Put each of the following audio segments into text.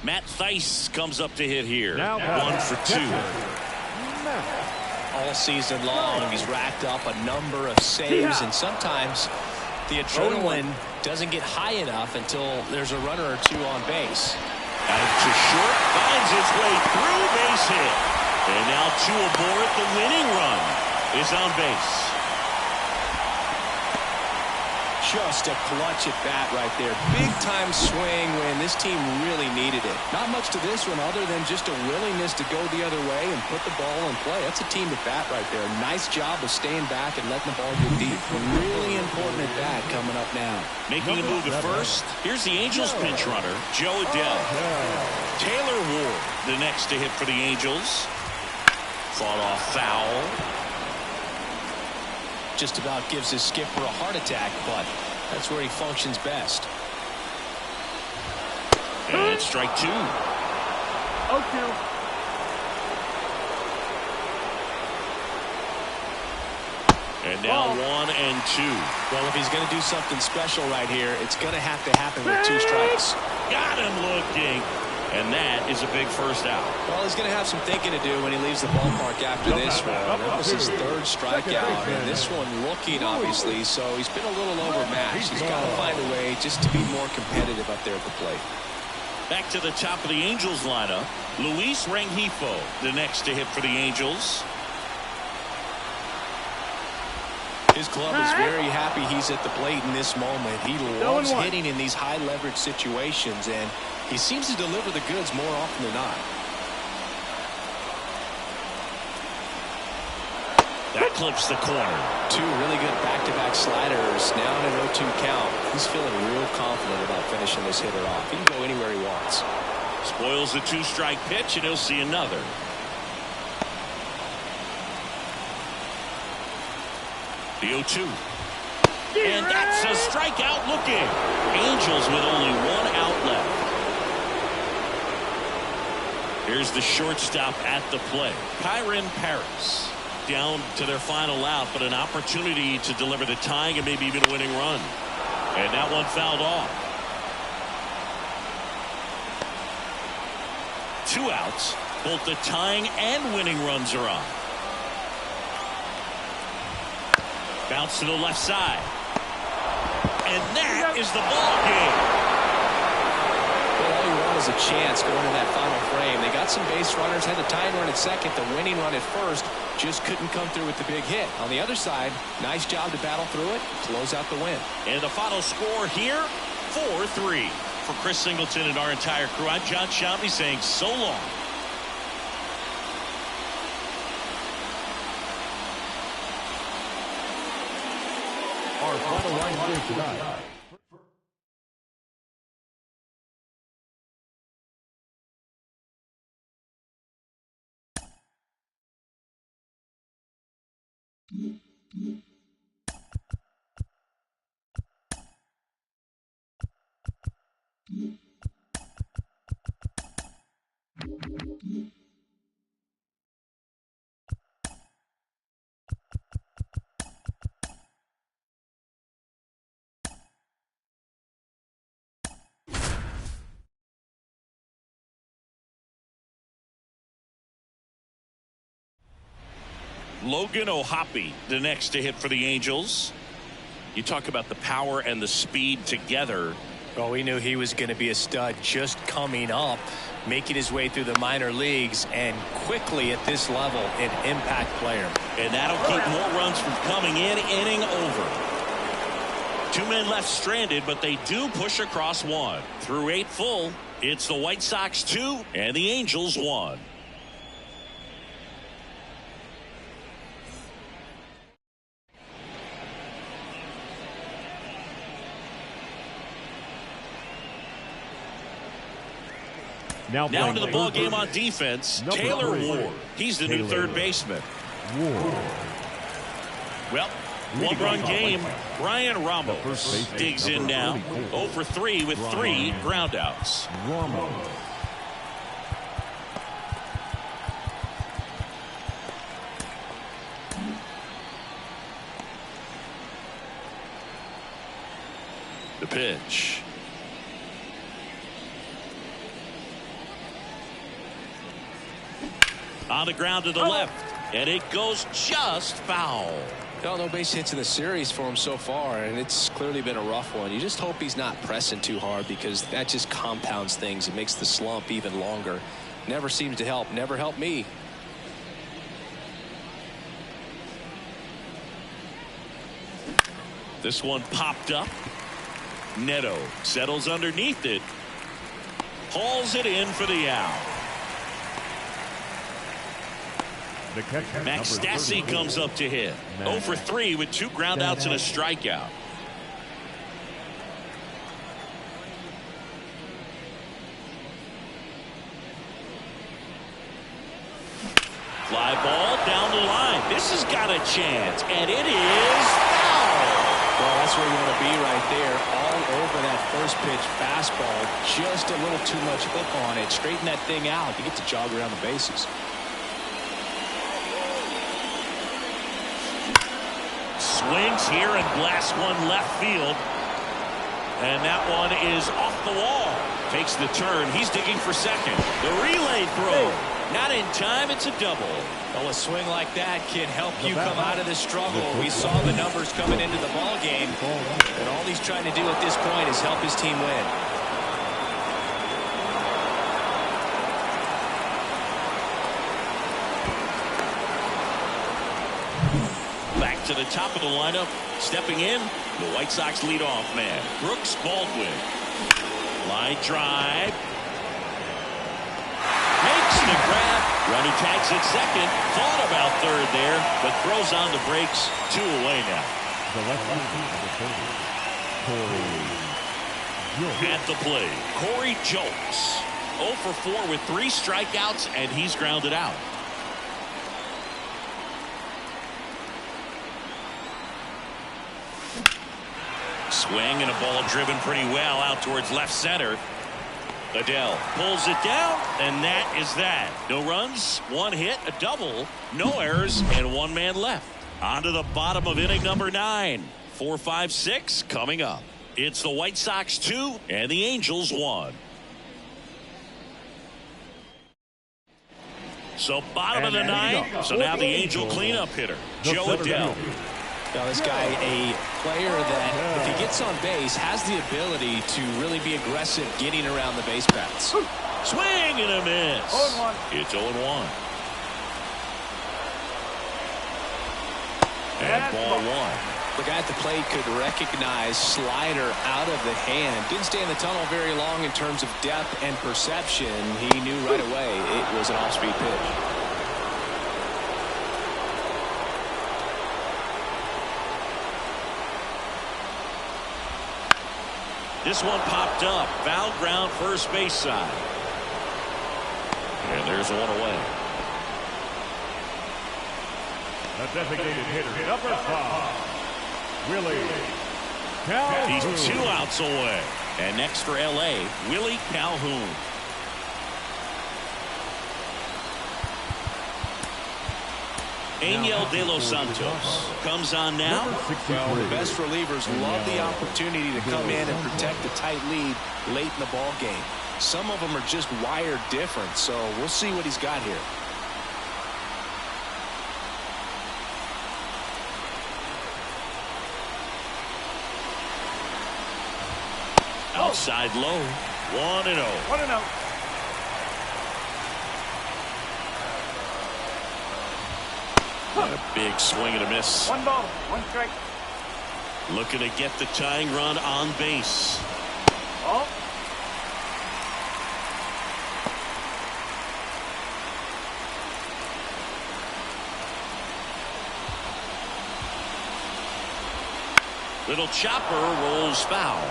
Matt Theis comes up to hit here. Now 1 for 2. All season long, he's racked up a number of saves, and sometimes the adrenaline doesn't get high enough until there's a runner or two on base. Out to short, finds its way through, base hit. And now 2 aboard. The winning run is on base. Just a clutch at bat right there. Big time swing when this team really needed it. Not much to this one other than just a willingness to go the other way and put the ball in play. That's a team at bat right there. Nice job of staying back and letting the ball go deep. A really important at bat coming up now. Making a move at first. Here's the Angels pinch runner, Joe Adell. Taylor Ward, the next to hit for the Angels. Fought off foul. Just about gives his skipper a heart attack, but that's where he functions best. And strike 2. Okay. And now 1 and 2. Well, if he's going to do something special right here, it's going to have to happen with 2 strikes. Got him looking. And that is a big first out. Well, he's going to have some thinking to do when he leaves the ballpark after this one. That was his 3rd strikeout, and this one looking, obviously, so he's been a little overmatched. He's got to find a way just to be more competitive up there at the plate. Back to the top of the Angels lineup, Luis Rengifo, the next to hit for the Angels. His club is very happy he's at the plate in this moment. He loves hitting in these high leverage situations, and he seems to deliver the goods more often than not. That clips the corner. 2 really good back-to-back sliders. Now in an 0-2 count. He's feeling real confident about finishing this hitter off. He can go anywhere he wants. Spoils the 2-strike pitch, and he'll see another. The 0-2. And that's a strikeout looking. Angels with only 1 out left. Here's the shortstop at the plate. Kyren Paris down to their final out, but an opportunity to deliver the tying and maybe even a winning run. And that one fouled off. 2 outs. Both the tying and winning runs are on. Bounce to the left side. And that is the ball game. Well, all you want is a chance going to that final frame. They got some base runners, had the tying run at second, the winning run at first, just couldn't come through with the big hit. On the other side, nice job to battle through it, close out the win. And the final score here, 4-3. For Chris Singleton and our entire crew, I'm John Shammy saying so long. Our final line here tonight. Logan O'Hoppe, the next to hit for the Angels. You talk about the power and the speed together. Well, we knew he was going to be a stud just coming up, making his way through the minor leagues, and quickly at this level, an impact player. And that'll keep more runs from coming in, inning over. 2 men left stranded, but they do push across 1. Through 8 full, it's the White Sox 2 and the Angels 1. Now into the ball game on defense, Taylor Ward. He's the new third baseman. Well, 1-run game. Brian Ramos digs in now. 0 for 3 with 3 groundouts. The pitch. On the ground to the left. And it goes just foul. No base hits in the series for him so far, and it's clearly been a rough one. You just hope he's not pressing too hard, because that just compounds things. It makes the slump even longer. Never seems to help. Never helped me. This one popped up. Neto settles underneath it. Hauls it in for the out. Max Stassi comes up to hit. 0 for 3 with 2 groundouts and a strikeout. Fly ball down the line. This has got a chance, and it is foul. Well, that's where you want to be right there. All over that first pitch fastball. Just a little too much hook on it. Straighten that thing out. You get to jog around the bases. Swings here and blasts one left field. And that one is off the wall. Takes the turn. He's digging for second. The relay throw. Not in time. It's a double. Well, a swing like that can help you come out of the struggle. We saw the numbers coming into the ball game. And all he's trying to do at this point is help his team win. To the top of the lineup, stepping in, the White Sox leadoff man, Brooks Baldwin. Line drive. Makes the grab. Running tags at second. Thought about third there, but throws on the brakes. 2 away now. At the plate, Corey Julks. 0 for 4 with 3 strikeouts, and he's grounded out. Swing and a ball driven pretty well out towards left center. Adell pulls it down, and that is that. No runs, 1 hit, a double, no errors, and 1 man left. On to the bottom of inning number 9. 4, 5, 6 coming up. It's the White Sox 2 and the Angels 1. So bottom of the 9. So now the Angel cleanup hitter, Joe Adell. Now this guy, a player that, if he gets on base, has the ability to really be aggressive getting around the base paths. Swing and a miss. 0-1. It's 0-1. And ball 1. The guy at the plate could recognize slider out of the hand. Didn't stay in the tunnel very long in terms of depth and perception. He knew right away it was an off-speed pitch. This one popped up. Foul ground first base side. And there's 1 away. The designated hitter, number 5, Willie Calhoun. He's 2 outs away. And next for L.A., Willie Calhoun. Angel De Los Santos comes on now. Well, the best relievers love the opportunity to come in and protect a tight lead late in the ball game. Some of them are just wired different, so we'll see what he's got here. Outside low. 1-0. 1-0. And a big swing and a miss. 1 ball, 1 strike. Looking to get the tying run on base. Oh. Little chopper rolls foul.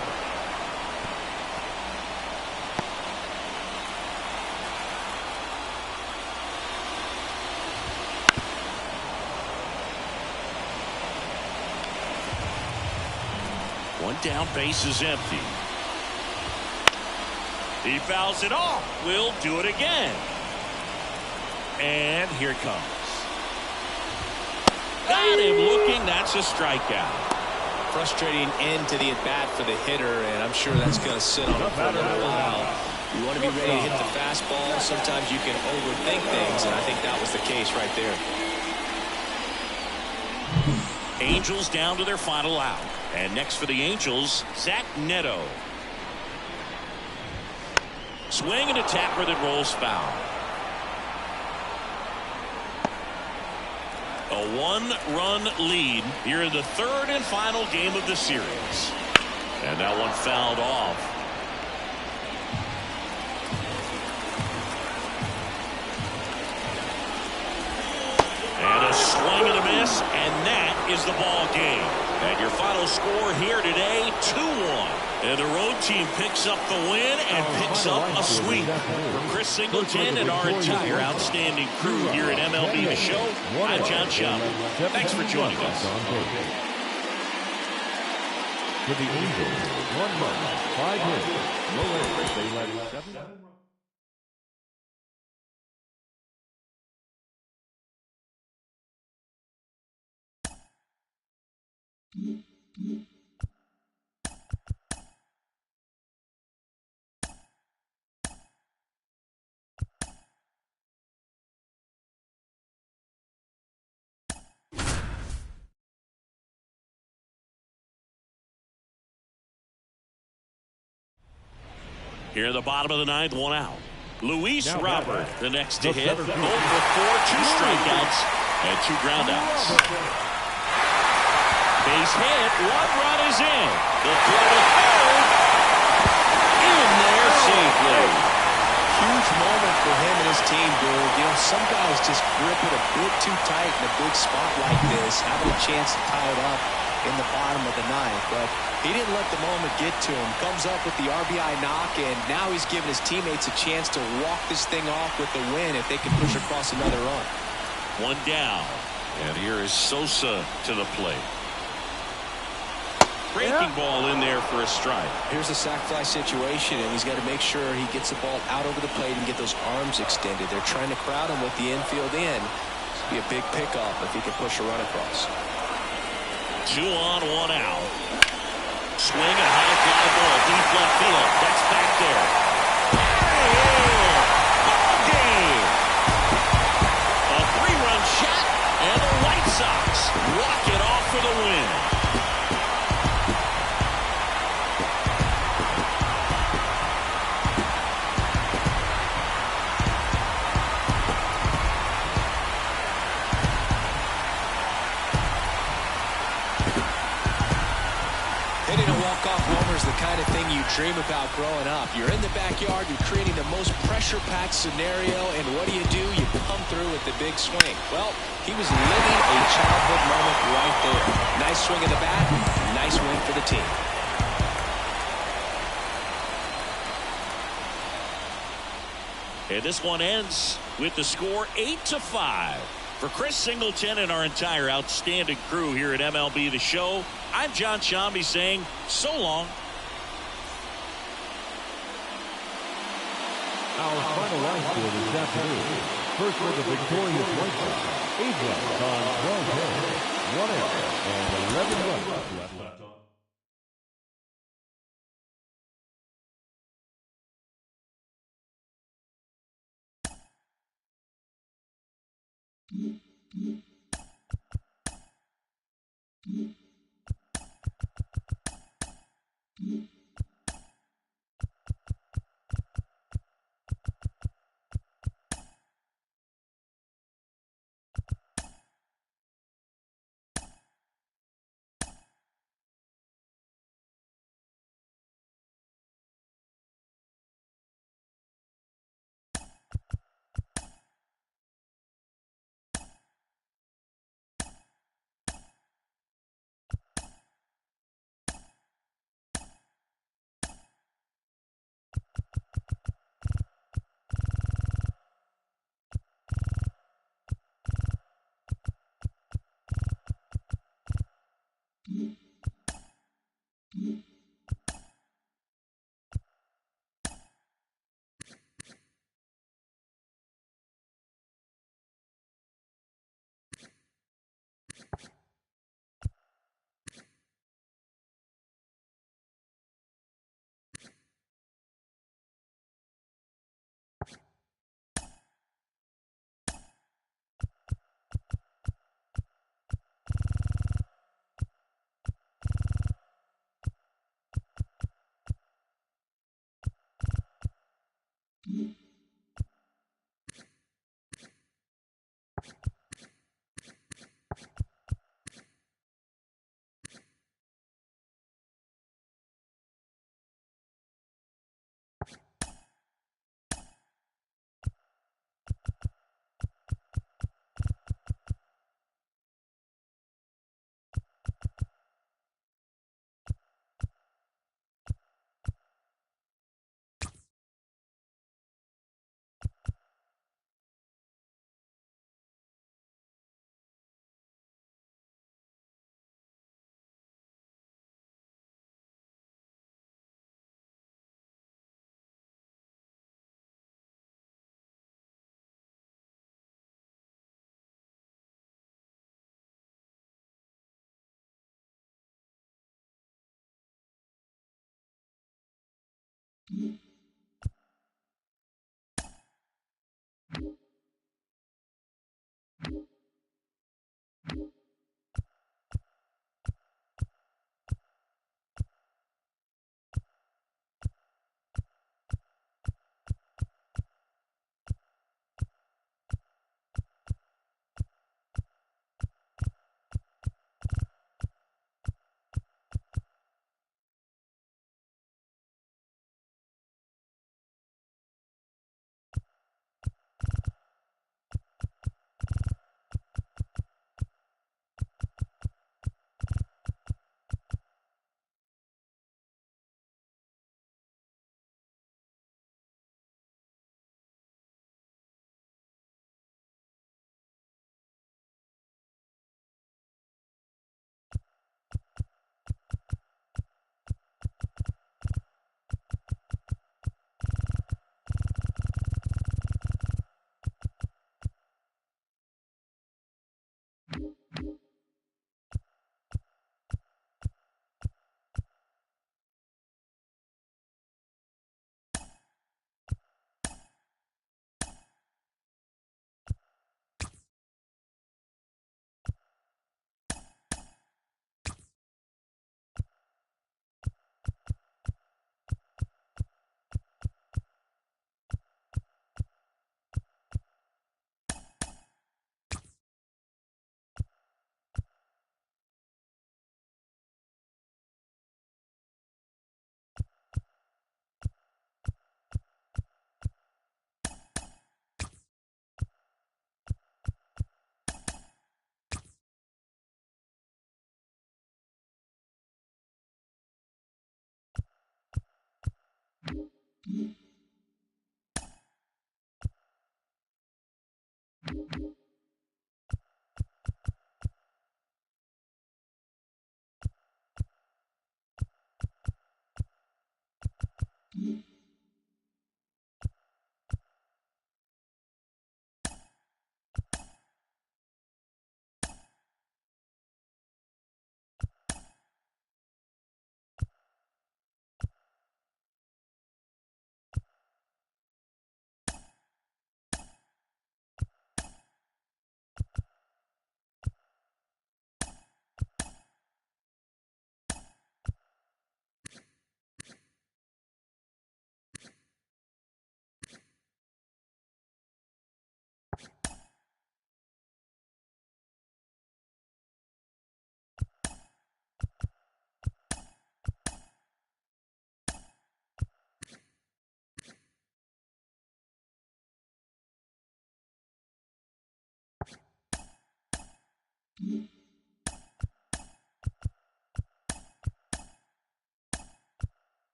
One down, base is empty. He fouls it off. We'll do it again. And here it comes. Got him looking. That's a strikeout. Frustrating end to the at-bat for the hitter, and I'm sure that's going to sit on him for a little while. You want to be ready to hit the fastball. Sometimes you can overthink things, and I think that was the case right there. Angels down to their final out. And next for the Angels, Zach Neto. Swing and a tapper that rolls foul. A one-run lead here in the third and final game of the series. And that one fouled off. And a swing and a miss, and that is the ball game. And your final score here today, 2-1. And the road team picks up the win and picks up a sweep. For Chris Singleton and our entire outstanding crew here at MLB The Show, I'm John Schaub. Thanks for joining us. For the Angels, 1 month, 5 hits, no errors. They led 7. Here in the bottom of the ninth, 1 out. Luis Now Robert, the next to the hit. 0 center for 4, 2 field. strikeouts, and 2 groundouts. Base hit, 1 run is in. The throw to third. In there safely. Huge moment for him and his team, dude. You know, some guys just grip it a bit too tight in a big spot like this, having a chance to tie it up in the bottom of the ninth, but he didn't let the moment get to him. Comes up with the RBI knock, and now he's giving his teammates a chance to walk this thing off with the win if they can push across another run. 1 down, and here is Sosa to the plate. Breaking ball in there for a strike. Here's a sac fly situation, and he's got to make sure he gets the ball out over the plate and get those arms extended. They're trying to crowd him with the infield in. This would be a big pickup if he can push a run across. 2 on, 1 out. Swing and a high fly ball, deep left field. That's back there. Ball game. A 3-run shot, and the White Sox walk it off for the win. Hitting a walk-off homer is the kind of thing you dream about growing up. You're in the backyard, you're creating the most pressure-packed scenario, and what do? You come through with the big swing. Well, he was living a childhood moment right there. Nice swing of the bat, nice win for the team. And this one ends with the score 8-5. For Chris Singleton and our entire outstanding crew here at MLB The Show, I'm John Schaub saying so long. Our final line score this afternoon. First for the victorious White Sox, 8 runs on 12 hits, 1 error, and 11 runs left on.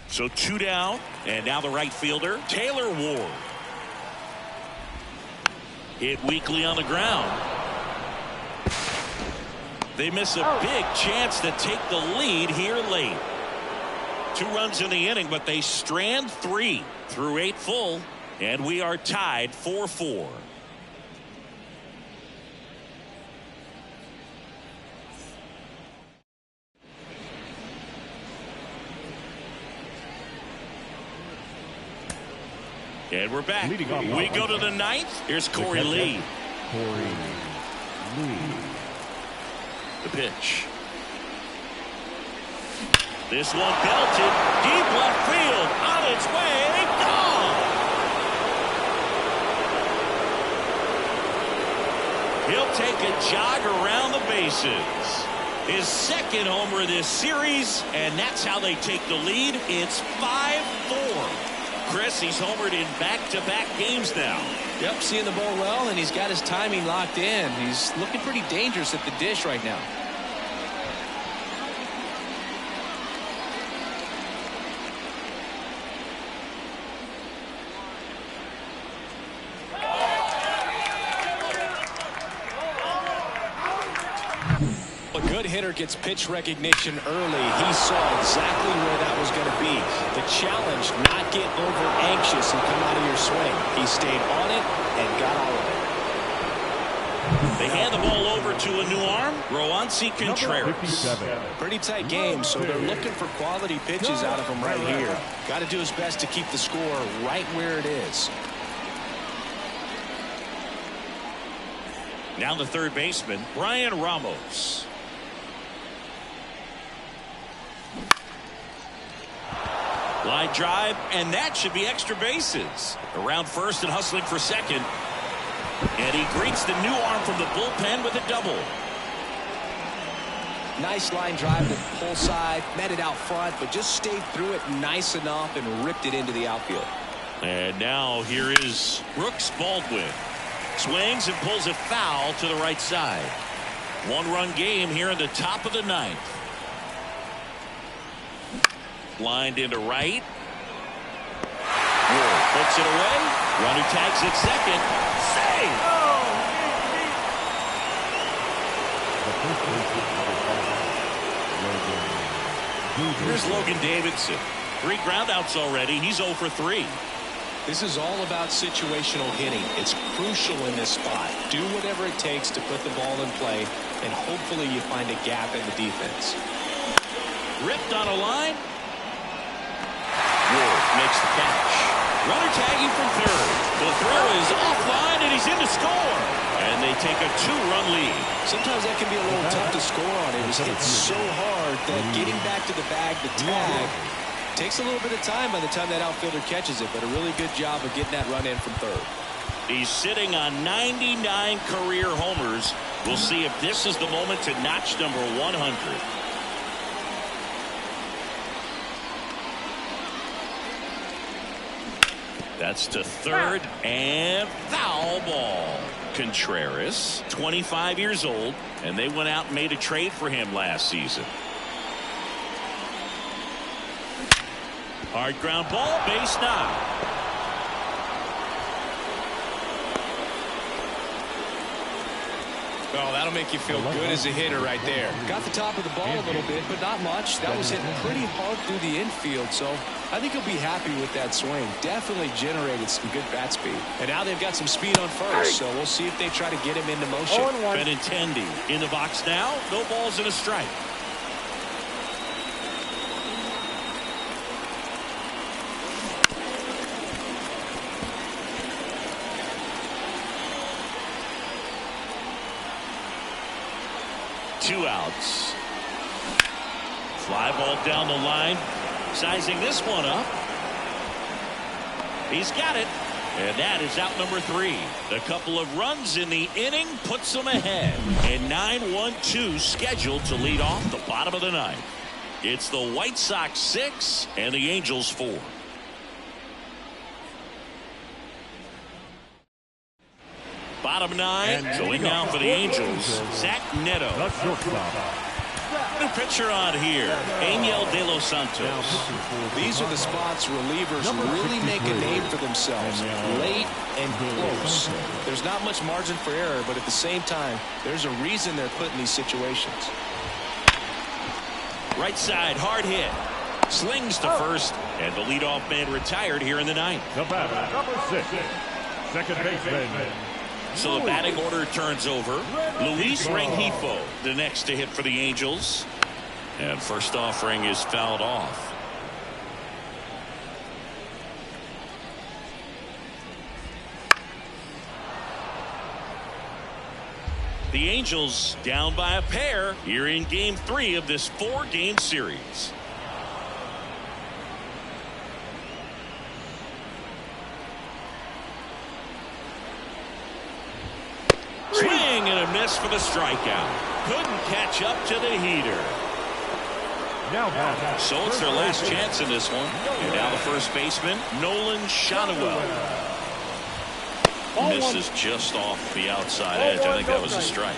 So 2 down, and now the right fielder, Taylor Ward. Hit weakly on the ground. They miss a big chance to take the lead here late. 2 runs in the inning, but they strand 3 through 8 full, and we are tied 4-4. And we're back. We go to the 9th. Here's Corey Lee. Corey lead. The pitch. This one belted deep left field, on its way, gone. He'll take a jog around the bases. His second homer this series, and that's how they take the lead. It's 5-4. Chris, he's homered in back-to-back games now. Yep, seeing the ball well, and he's got his timing locked in. He's looking pretty dangerous at the dish right now. A good hitter gets pitch recognition early. He saw exactly where that was going to be. The challenge, not get over anxious and come out of your swing. He stayed on it and got all of it. They hand the ball over to a new arm, Roansy Contreras. Pretty tight game, so they're looking for quality pitches out of him right here. Got to do his best to keep the score right where it is. Now the third baseman, Brian Ramos. Line drive, and that should be extra bases. Around first and hustling for second. And he greets the new arm from the bullpen with a double. Nice line drive to the pull side, met it out front, but just stayed through it nice enough and ripped it into the outfield. And now here is Brooks Baldwin. Swings and pulls it foul to the right side. One-run game here in the top of the ninth. Lined into right. Wood puts it away. Runner tags at second. Save! Here's Logan Davidson. 3 groundouts already. He's 0 for 3. This is all about situational hitting. It's crucial in this spot. Do whatever it takes to put the ball in play, and hopefully you find a gap in the defense. Ripped on a line. Wood makes the catch. Runner tagging from third. The throw is offline, and he's in to score. And they take a 2-run lead. Sometimes that can be a little tough to score on. It was hit so hard that getting back to the bag, the tag, takes a little bit of time by the time that outfielder catches it, but a really good job of getting that run in from third. He's sitting on 99 career homers. We'll see if this is the moment to notch number 100. That's to third and foul ball. Contreras, 25 years old, and they went out and made a trade for him last season. Hard ground ball, base knock. Oh, that'll make you feel good as a hitter right there. Got the top of the ball a little bit, but not much. That was hitting pretty hard through the infield, so I think he'll be happy with that swing. Definitely generated some good bat speed. And now they've got some speed on first, so we'll see if they try to get him into motion. Benintendi in the box now. No balls and a strike. Two outs. Fly ball down the line. Sizing this one up. He's got it. And that is out number 3. A couple of runs in the inning puts them ahead. And 9-1-2 scheduled to lead off the bottom of the ninth. It's the White Sox 6 and the Angels 4. Bottom 9 going now for the Angels. Zach Neto. New pitcher on here, Angel De Los Santos. These are the spots relievers really make a name for themselves. Late and close. There's not much margin for error, but at the same time, there's a reason they're put in these situations. Right side, hard hit. Slings to first, and the leadoff man retired here in the ninth. The batter, number 6, second baseman. So the batting order turns over. Luis Rengifo, the next to hit for the Angels. And first offering is fouled off. The Angels down by a pair here in Game 3 of this 4-game series. Swing and a miss for the strikeout. Couldn't catch up to the heater. So it's their last chance in this one. And now the first baseman, Nolan Shotwell. Misses just off the outside edge. I think that was a strike.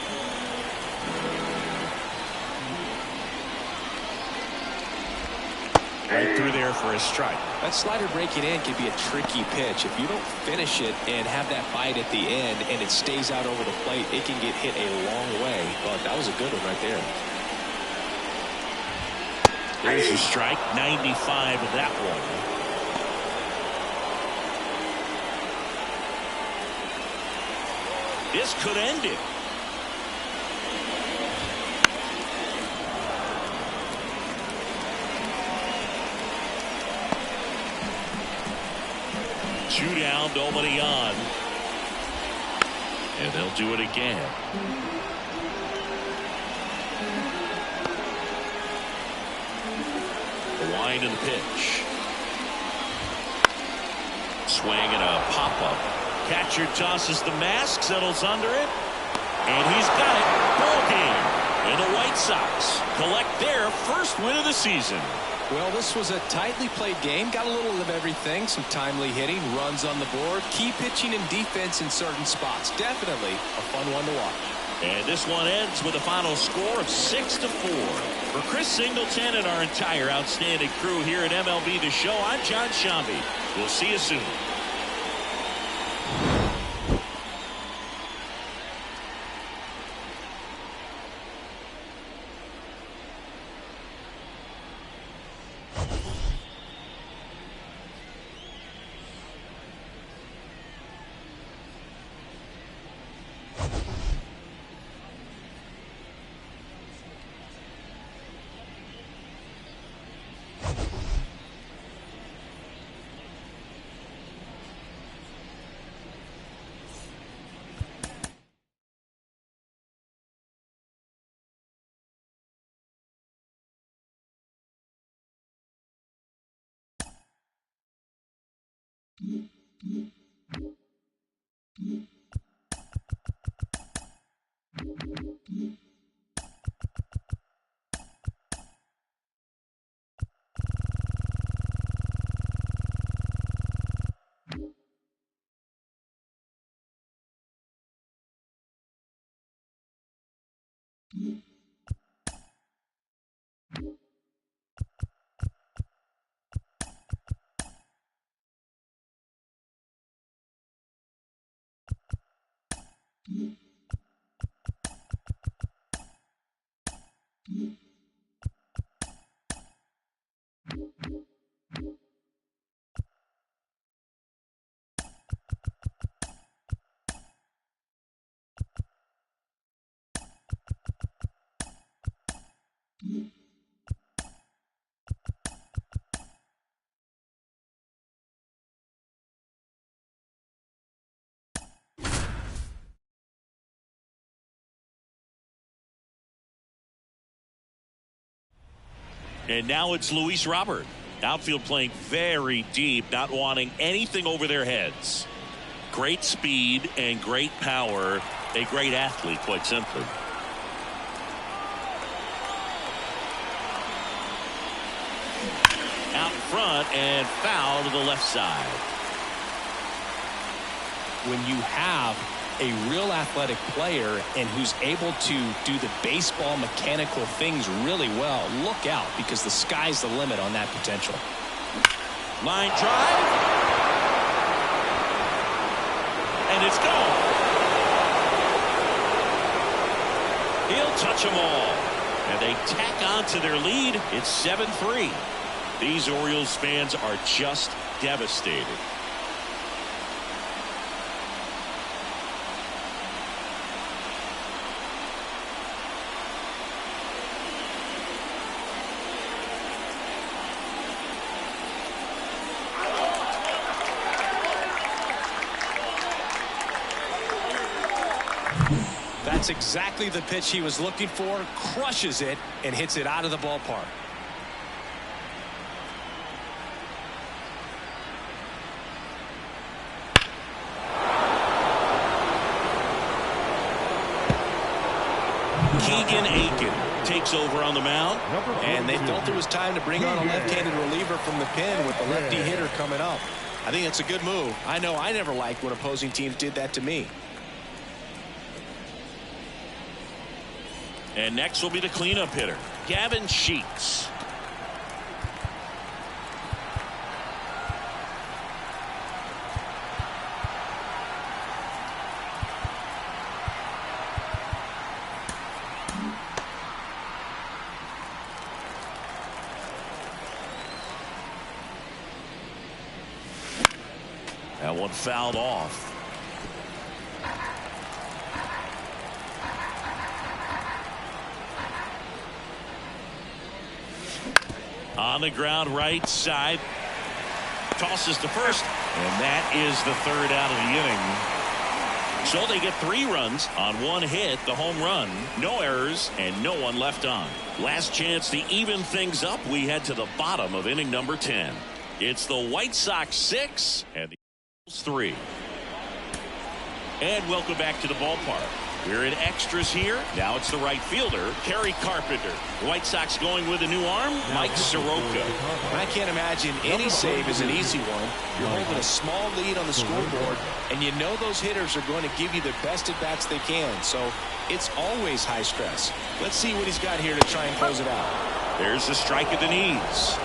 Right through there for a strike. That slider breaking in can be a tricky pitch. If you don't finish it and have that bite at the end and it stays out over the plate, it can get hit a long way. But that was a good one right there. There's a strike. 95 of that one. This could end it. Two down, nobody on. And they'll do it again. The wind and the pitch. Swing and a pop-up. Catcher tosses the mask, settles under it, and he's got it. Ball game. And the White Sox collect their first win of the season. Well, this was a tightly played game. Got a little of everything. Some timely hitting, runs on the board, key pitching and defense in certain spots. Definitely a fun one to watch. And this one ends with a final score of 6-4. For Chris Singleton and our entire outstanding crew here at MLB The Show, I'm John Shambi. We'll see you soon. And now it's Luis Robert. Outfield playing very deep, not wanting anything over their heads. Great speed and great power. A great athlete, quite simply. Out front and foul to the left side. When you have a real athletic player and who's able to do the baseball mechanical things really well, look out, because the sky's the limit on that potential. Line drive. And it's gone. He'll touch them all. And they tack on to their lead. It's 7-3. These Orioles fans are just devastated. That's exactly the pitch he was looking for. Crushes it and hits it out of the ballpark. Keegan Aiken takes over on the mound. And they felt it was time to bring on a left-handed reliever from the pen with the lefty hitter coming up. I think that's a good move. I know I never liked when opposing teams did that to me. And next will be the cleanup hitter, Gavin Sheets. That one fouled off. On the ground, right side. Tosses to first, and that is the third out of the inning. So they get 3 runs on 1 hit, the home run, no errors, and no one left on. Last chance to even things up. We head to the bottom of inning number 10. It's the White Sox 6 and the Eagles 3. And welcome back to the ballpark. We're in extras here. Now it's the right fielder, Kerry Carpenter. The White Sox going with a new arm, Mike Soroka. I can't imagine any save is an easy one. You're holding a small lead on the scoreboard, and you know those hitters are going to give you the best at-bats they can. So it's always high stress. Let's see what he's got here to try and close it out. There's the strike at the knees.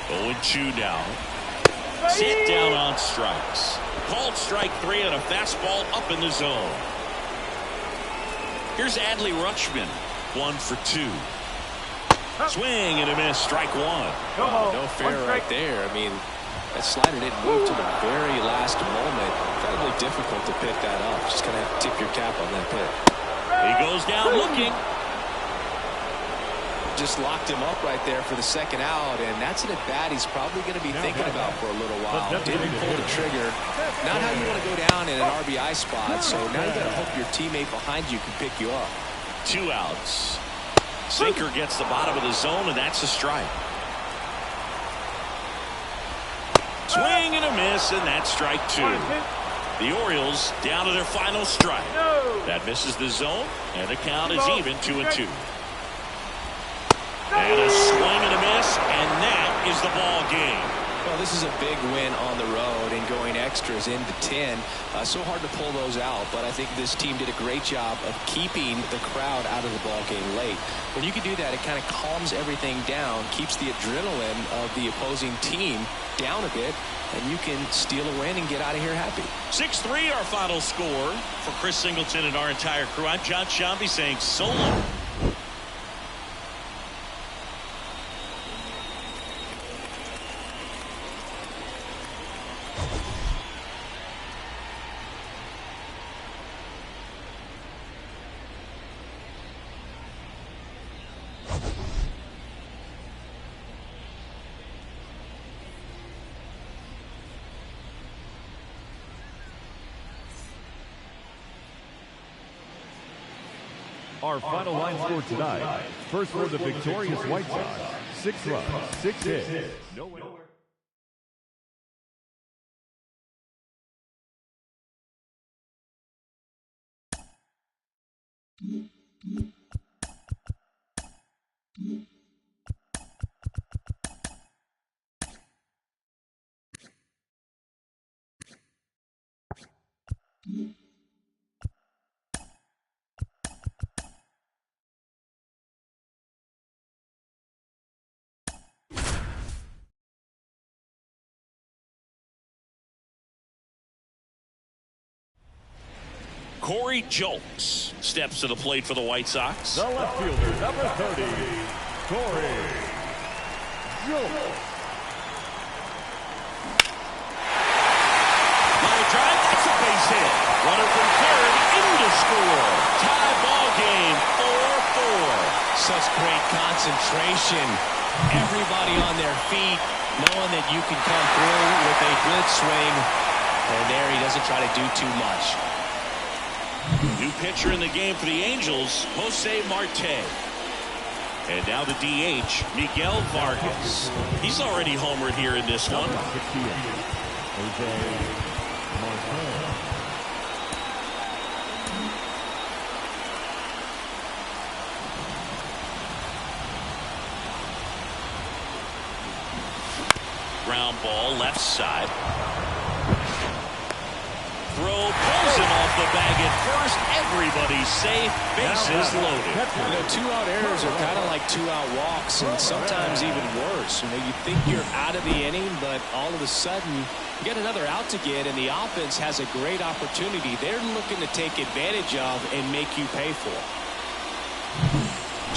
0-2 now. Sit down on strikes. Called strike 3 on a fastball up in the zone. Here's Adley Rutschman. 1 for 2. Swing and a miss. Strike 1. No fair right there. I mean, that slider didn't move to the very last moment. Incredibly difficult to pick that up. Just gonna have to tip your cap on that pick. He goes down looking. Just locked him up right there for the second out, and that's an at-bat he's probably going to be thinking about for a little while. Didn't pull the trigger. Not how you want to go down in an RBI spot, so now you got to hope your teammate behind you can pick you up. 2 outs. Sinker gets the bottom of the zone, and that's a strike. Swing and a miss, and that's strike 2. The Orioles down to their final strike. That misses the zone, and the count is even 2-2. And a swing and a miss, and that is the ball game. Well, this is a big win on the road and going extras into 10. So hard to pull those out, but I think this team did a great job of keeping the crowd out of the ball game late. When you can do that, it kind of calms everything down, keeps the adrenaline of the opposing team down a bit, and you can steal a win and get out of here happy. 6-3 our final score. For Chris Singleton and our entire crew, I'm John Shambi saying so long. Our final line score tonight. First for the victorious White Sox. 6 runs, 6 hits. No errors. Corey Julks steps to the plate for the White Sox. The left fielder, number 30, Corey Julks. Line drive, that's a base hit. Runner from third in to score. Tie ball game, 4-4. Such great concentration. Everybody on their feet. knowing that you can come through with a good swing. And there he doesn't try to do too much. New pitcher in the game for the Angels, Jose Marte. And now the DH, Miguel Vargas. He's already homered here in this one. Jose Marte. Ground ball, left side. Throw pulls him off the bag at first. Everybody's safe. Bases loaded. You know, two-out errors are kind of like two-out walks, and sometimes even worse. You know, you think you're out of the inning, but all of a sudden you get another out to get, and the offense has a great opportunity. They're looking to take advantage of and make you pay for.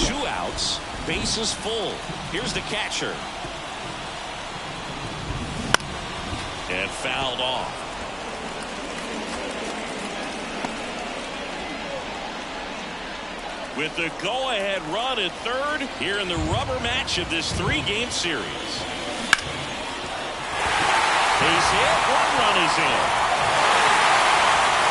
2 outs. Bases full. Here's the catcher. And fouled off. With the go-ahead run at third here in the rubber match of this 3-game series. Base hit. 1 run is in.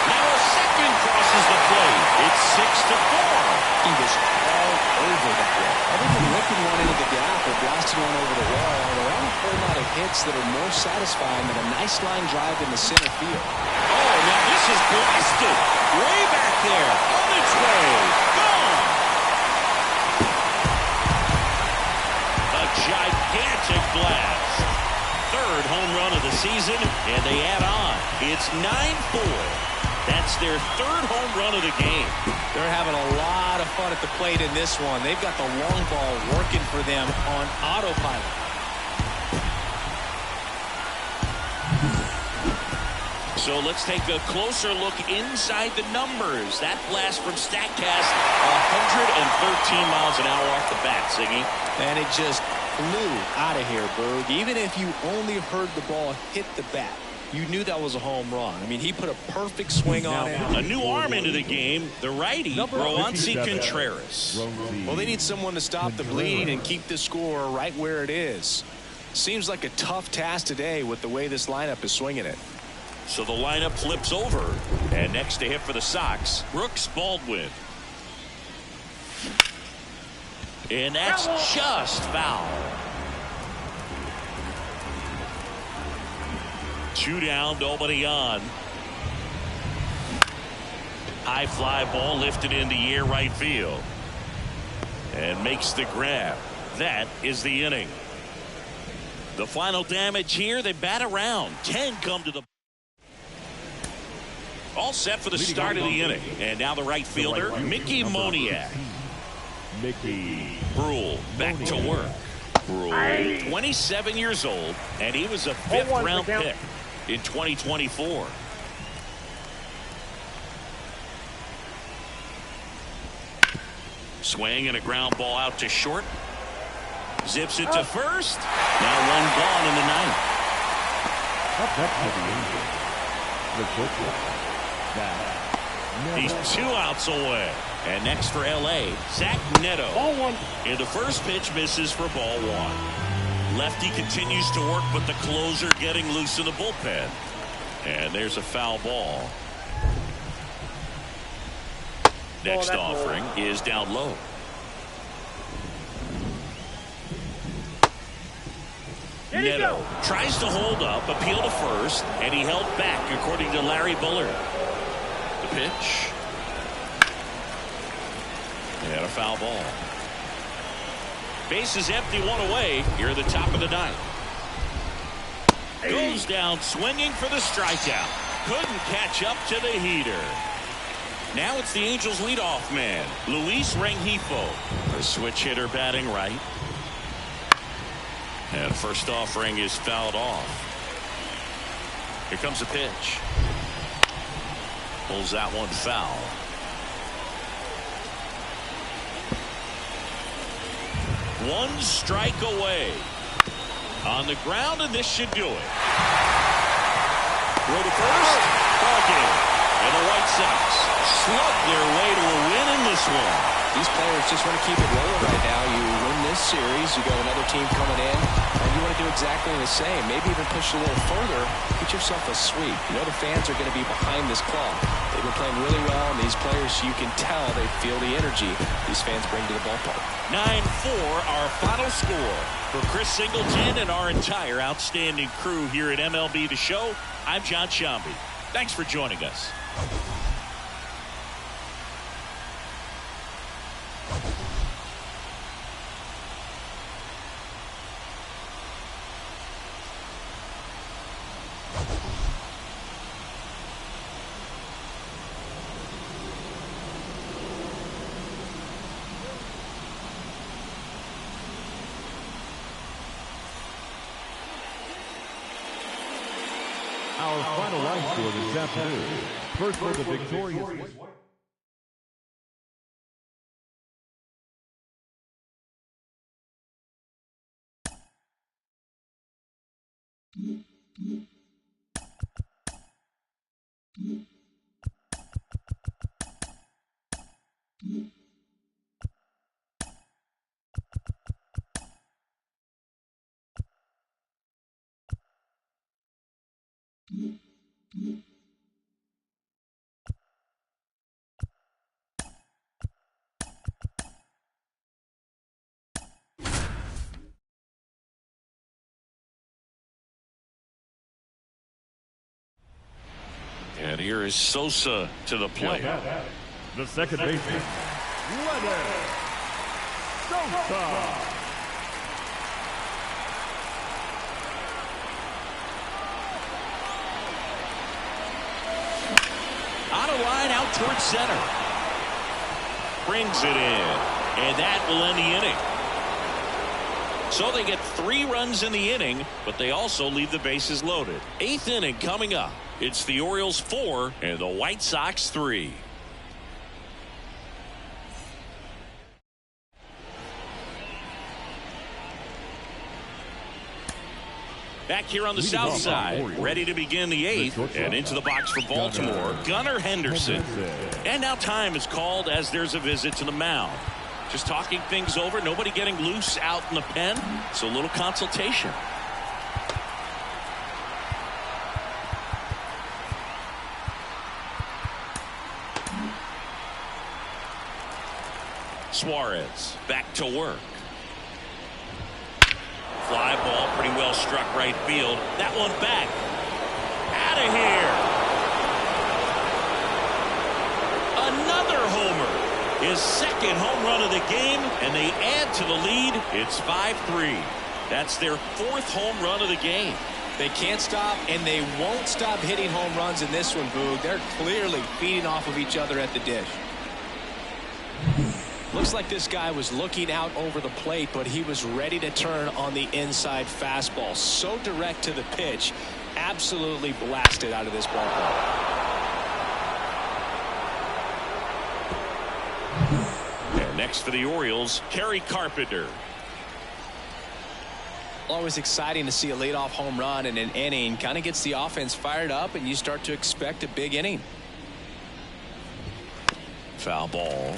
Now a second crosses the plate. It's 6-4. He was all over that one. Other than ripping one into the gap or blasting one over the wall, there aren't a whole lot of hits that are more satisfying than a nice line drive in the center field. Oh, now this is blasted. Way back there. On its way. Gone. A gigantic blast. 3rd home run of the season, and they add on. It's 9-4. That's their 3rd home run of the game. They're having a lot of fun at the plate in this one. They've got the long ball working for them on autopilot. So let's take a closer look inside the numbers. That blast from StatCast, 113 miles an hour off the bat, Siggy. And it just flew out of here, Berg. Even if you only heard the ball hit the bat, you knew that was a home run. I mean, he put a perfect swing on it. A new arm into the game, the righty, Roansy Contreras. Well, they need someone to stop the bleeding and keep the score right where it is. Seems like a tough task today with the way this lineup is swinging it. So the lineup flips over, and next to hit for the Sox, Brooks Baldwin. And that's just foul. 2 down, nobody on. High fly ball lifted in the air right field. And makes the grab. That is the inning. The final damage here, they bat around. 10 come to the... All set for the start of the inning. And now the right fielder, Mickey Moniak. Mickey Brule back to work. Brule, 27 years old, and he was a 5th round pick in 2024. Swing and a ground ball out to short. Zips it to first. Now 1 gone in the 9th. Up next to the Angels, the pitcher, Zach Neto. He's 2 outs away. And next for L.A., Zach Neto. Ball 1. And the first pitch misses for ball 1. Lefty continues to work, but the closer getting loose in the bullpen. And there's a foul ball. Next offering is down low. Neto tries to hold up, appeal to first, and he held back, according to Larry Bullard. The pitch. And a foul ball. Base is empty, 1 away here at the top of the 9th. Goes down swinging for the strikeout. Couldn't catch up to the heater. Now it's the Angels leadoff man, Luis Rengifo. A switch hitter batting right. And first offering is fouled off. Here comes the pitch. Pulls that one foul. One strike away. On the ground, and this should do it. Throw to first. Ball game. And the White Sox slug their way to a win in this one. These players just want to keep it rolling right now. You win this series, you got another team coming in, and you want to do exactly the same. Maybe even push a little further, get yourself a sweep. You know the fans are going to be behind this club. They've been playing really well, and these players, you can tell they feel the energy these fans bring to the ballpark. 9-4, our final score. For Chris Singleton and our entire outstanding crew here at MLB The Show, I'm John Sciambi. Thanks for joining us. Our final line score this afternoon. First for the victorious. And here is Sosa to the plate. The second baseman, Leonard Sosa. On a line out towards center. Brings it in. And that will end the inning. So they get 3 runs in the inning, but they also leave the bases loaded. 8th inning coming up. It's the Orioles 4 and the White Sox 3. Back here on the south side, ready to begin the 8th, and into the box for Baltimore, Gunnar Henderson. And now time is called as there's a visit to the mound. Just talking things over, nobody getting loose out in the pen, so a little consultation. Suarez back to work. Fly ball pretty well struck right field. That one back. Out of here. Another homer. His second home run of the game, and they add to the lead. It's 5-3. That's their 4th home run of the game. They can't stop, and they won't stop hitting home runs in this one, Boog. They're clearly feeding off of each other at the dish. Looks like this guy was looking out over the plate, but he was ready to turn on the inside fastball. So direct to the pitch, absolutely blasted out of this ballpark. And next for the Orioles, Kerry Carpenter. Always exciting to see a leadoff home run in an inning. Kind of gets the offense fired up, and you start to expect a big inning. Foul ball.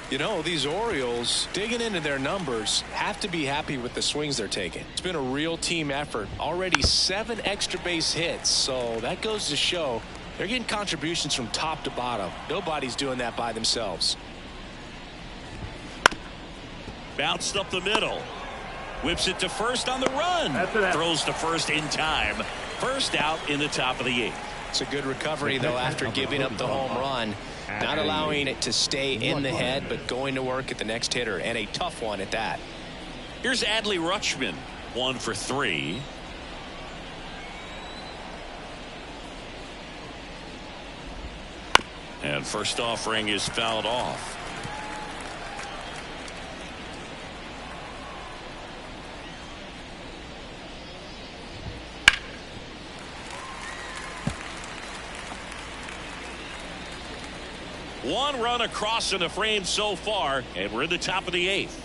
You know, these Orioles, digging into their numbers, have to be happy with the swings they're taking. It's been a real team effort. Already 7 extra base hits, so that goes to show they're getting contributions from top to bottom. Nobody's doing that by themselves. Bounced up the middle. Whips it to first on the run. Throws to first in time. First out in the top of the 8th. It's a good recovery, though, after giving up the home run. Not allowing it to stay in the head, but going to work at the next hitter, and a tough one at that. Here's Adley Rutschman, 1 for 3. And first offering is fouled off. One run across in the frame so far, and we're in the top of the 8th.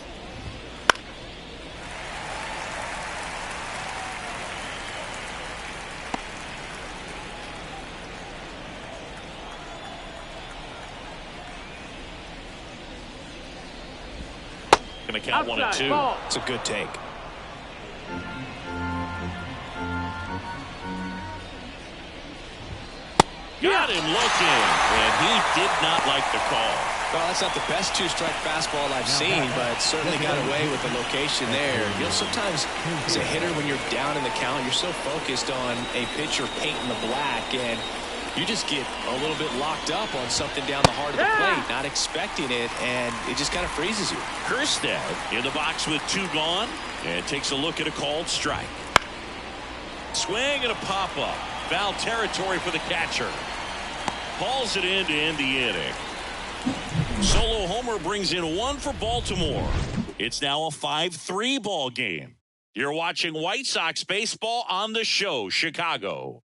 Going to count 1-2. Ball. It's a good take. Got him looking, and he did not like the call. Well, that's not the best two-strike fastball I've seen, but certainly got away with the location there. You know, sometimes as a hitter, when you're down in the count, you're so focused on a pitcher painting the black, and you just get a little bit locked up on something down the heart of the plate, not expecting it, and it just kind of freezes you. Kjerstad in the box with 2 gone, and takes a look at a called strike. Swing and a pop-up. Foul territory for the catcher. Hauls it in to end the inning. Solo homer brings in 1 for Baltimore. It's now a 5-3 ball game. You're watching White Sox baseball on the show, Chicago.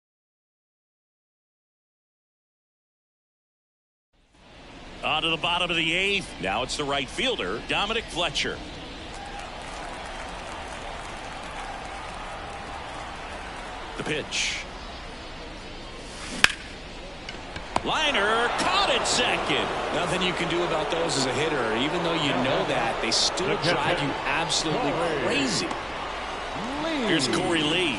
On to the bottom of the 8th. Now it's the right fielder, Dominic Fletcher. The pitch. Liner caught at second. Nothing you can do about those as a hitter. Even though you know that, they still drive you absolutely crazy. Here's Corey Lee.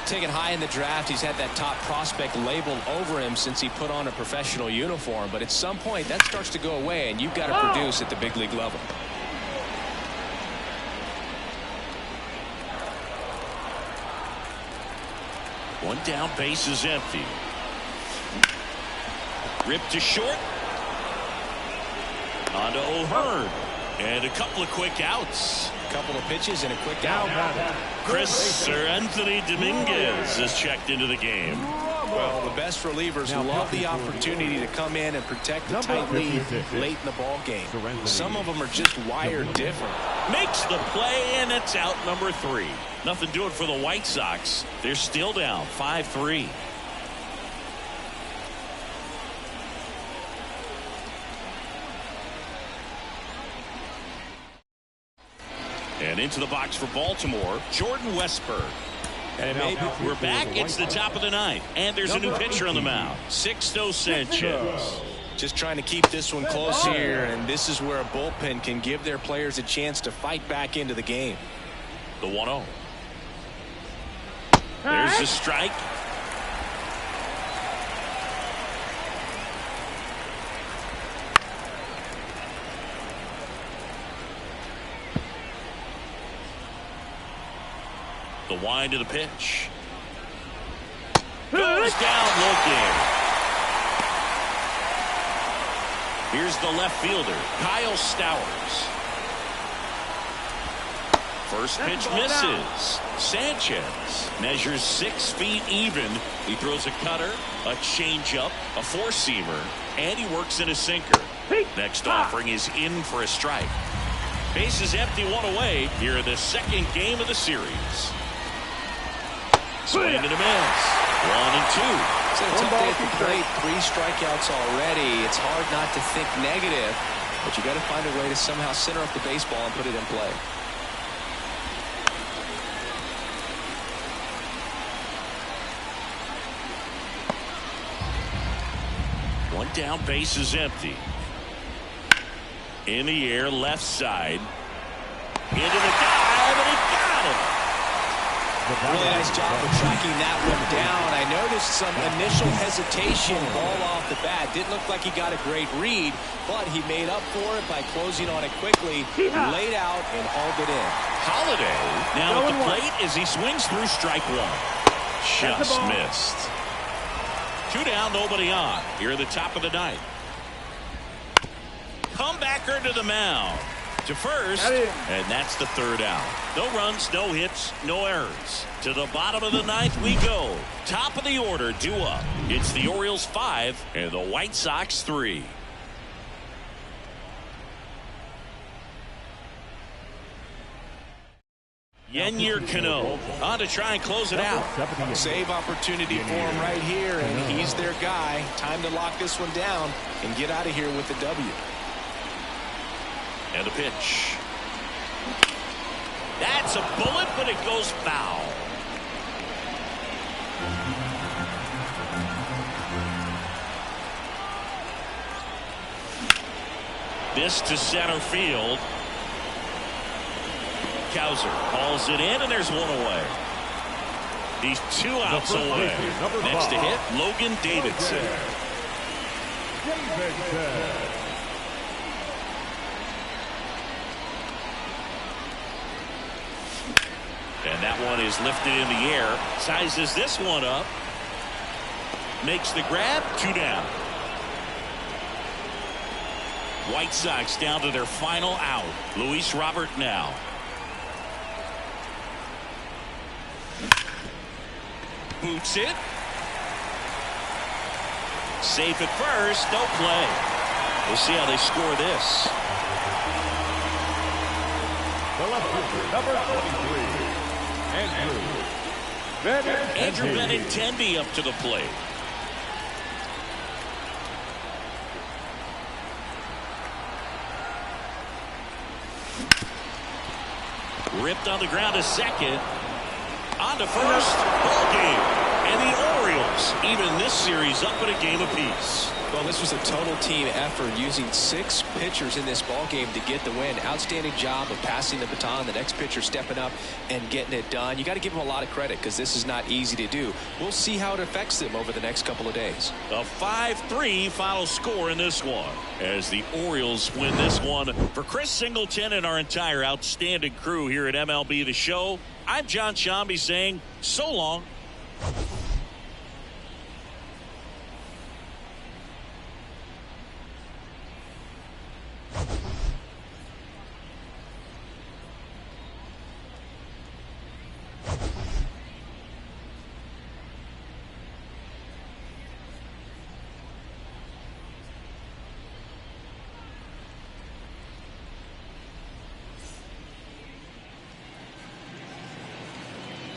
Taken high in the draft, he's had that top prospect labeled over him since he put on a professional uniform. But at some point, that starts to go away, and you've got to produce at the big league level. One down, base is empty. Ripped to short. On to O'Hearn. And a couple of quick outs. A couple of pitches and a quick out. Anthony Dominguez is checked into the game. Well, the best relievers love the opportunity to come in and protect the tight lead late in the ball game. Some of them are just wired different. Makes the play, and it's out number 3. Nothing doing for the White Sox. They're still down 5-3. And into the box for Baltimore, Jordan Westburg. And we're back. It's the top of the 9th. And there's a new pitcher on the mound, Sixto Sanchez. Just trying to keep this one close here, and this is where a bullpen can give their players a chance to fight back into the game. The 1-0. There's the strike. The wind of the pitch. Goes down looking. Here's the left fielder, Kyle Stowers. First pitch misses. Sanchez measures 6 feet even. He throws a cutter, a changeup, a 4-seamer, and he works in a sinker. Next offering is in for a strike. Base is empty, 1 away here in the 2nd game of the series. Swing and a miss. 1-2. It's a tough day at the plate. 3 strikeouts already. It's hard not to think negative, but you got to find a way to somehow center up the baseball and put it in play. One down, base is empty. In the air, left side. Into the dive, and he got him. Really nice job of tracking that one down. I noticed some initial hesitation ball off the bat. Didn't look like he got a great read, but he made up for it by closing on it quickly, laid out, and hauled it in. Holiday now at the plate as he swings through strike 1. Just missed. 2 down, nobody on. Here at the top of the 9th. Comebacker to the mound. To first, and that's the 3rd out. No runs, no hits, no errors. To the bottom of the 9th we go. Top of the order, due up. It's the Orioles 5 and the White Sox 3. Yennier Cano on to try and close it out. Save opportunity for him right here, and he's their guy. Time to lock this one down and get out of here with the W. And a pitch. That's a bullet, but it goes foul. This to center field. Cowser calls it in, and there's one away. He's 2 outs away. Next to hit, Logan Davidson. And that one is lifted in the air. Sizes this one up. Makes the grab. 2 down. White Sox down to their final out. Luis Robert now. Boots it. Safe at first. No play. We'll see how they score this. The left fielder, number 23, Andrew Benintendi up to the plate. Ripped on the ground to second. On to first. Ball game. And the Orioles even this series up in a game apiece. Well, this was a total team effort using 6 pitchers in this ball game to get the win. Outstanding job of passing the baton. The next pitcher stepping up and getting it done. You got to give them a lot of credit because this is not easy to do. We'll see how it affects them over the next couple of days. A 5-3 final score in this one as the Orioles win this one. For Chris Singleton and our entire outstanding crew here at MLB The Show, I'm John Shambi saying so long.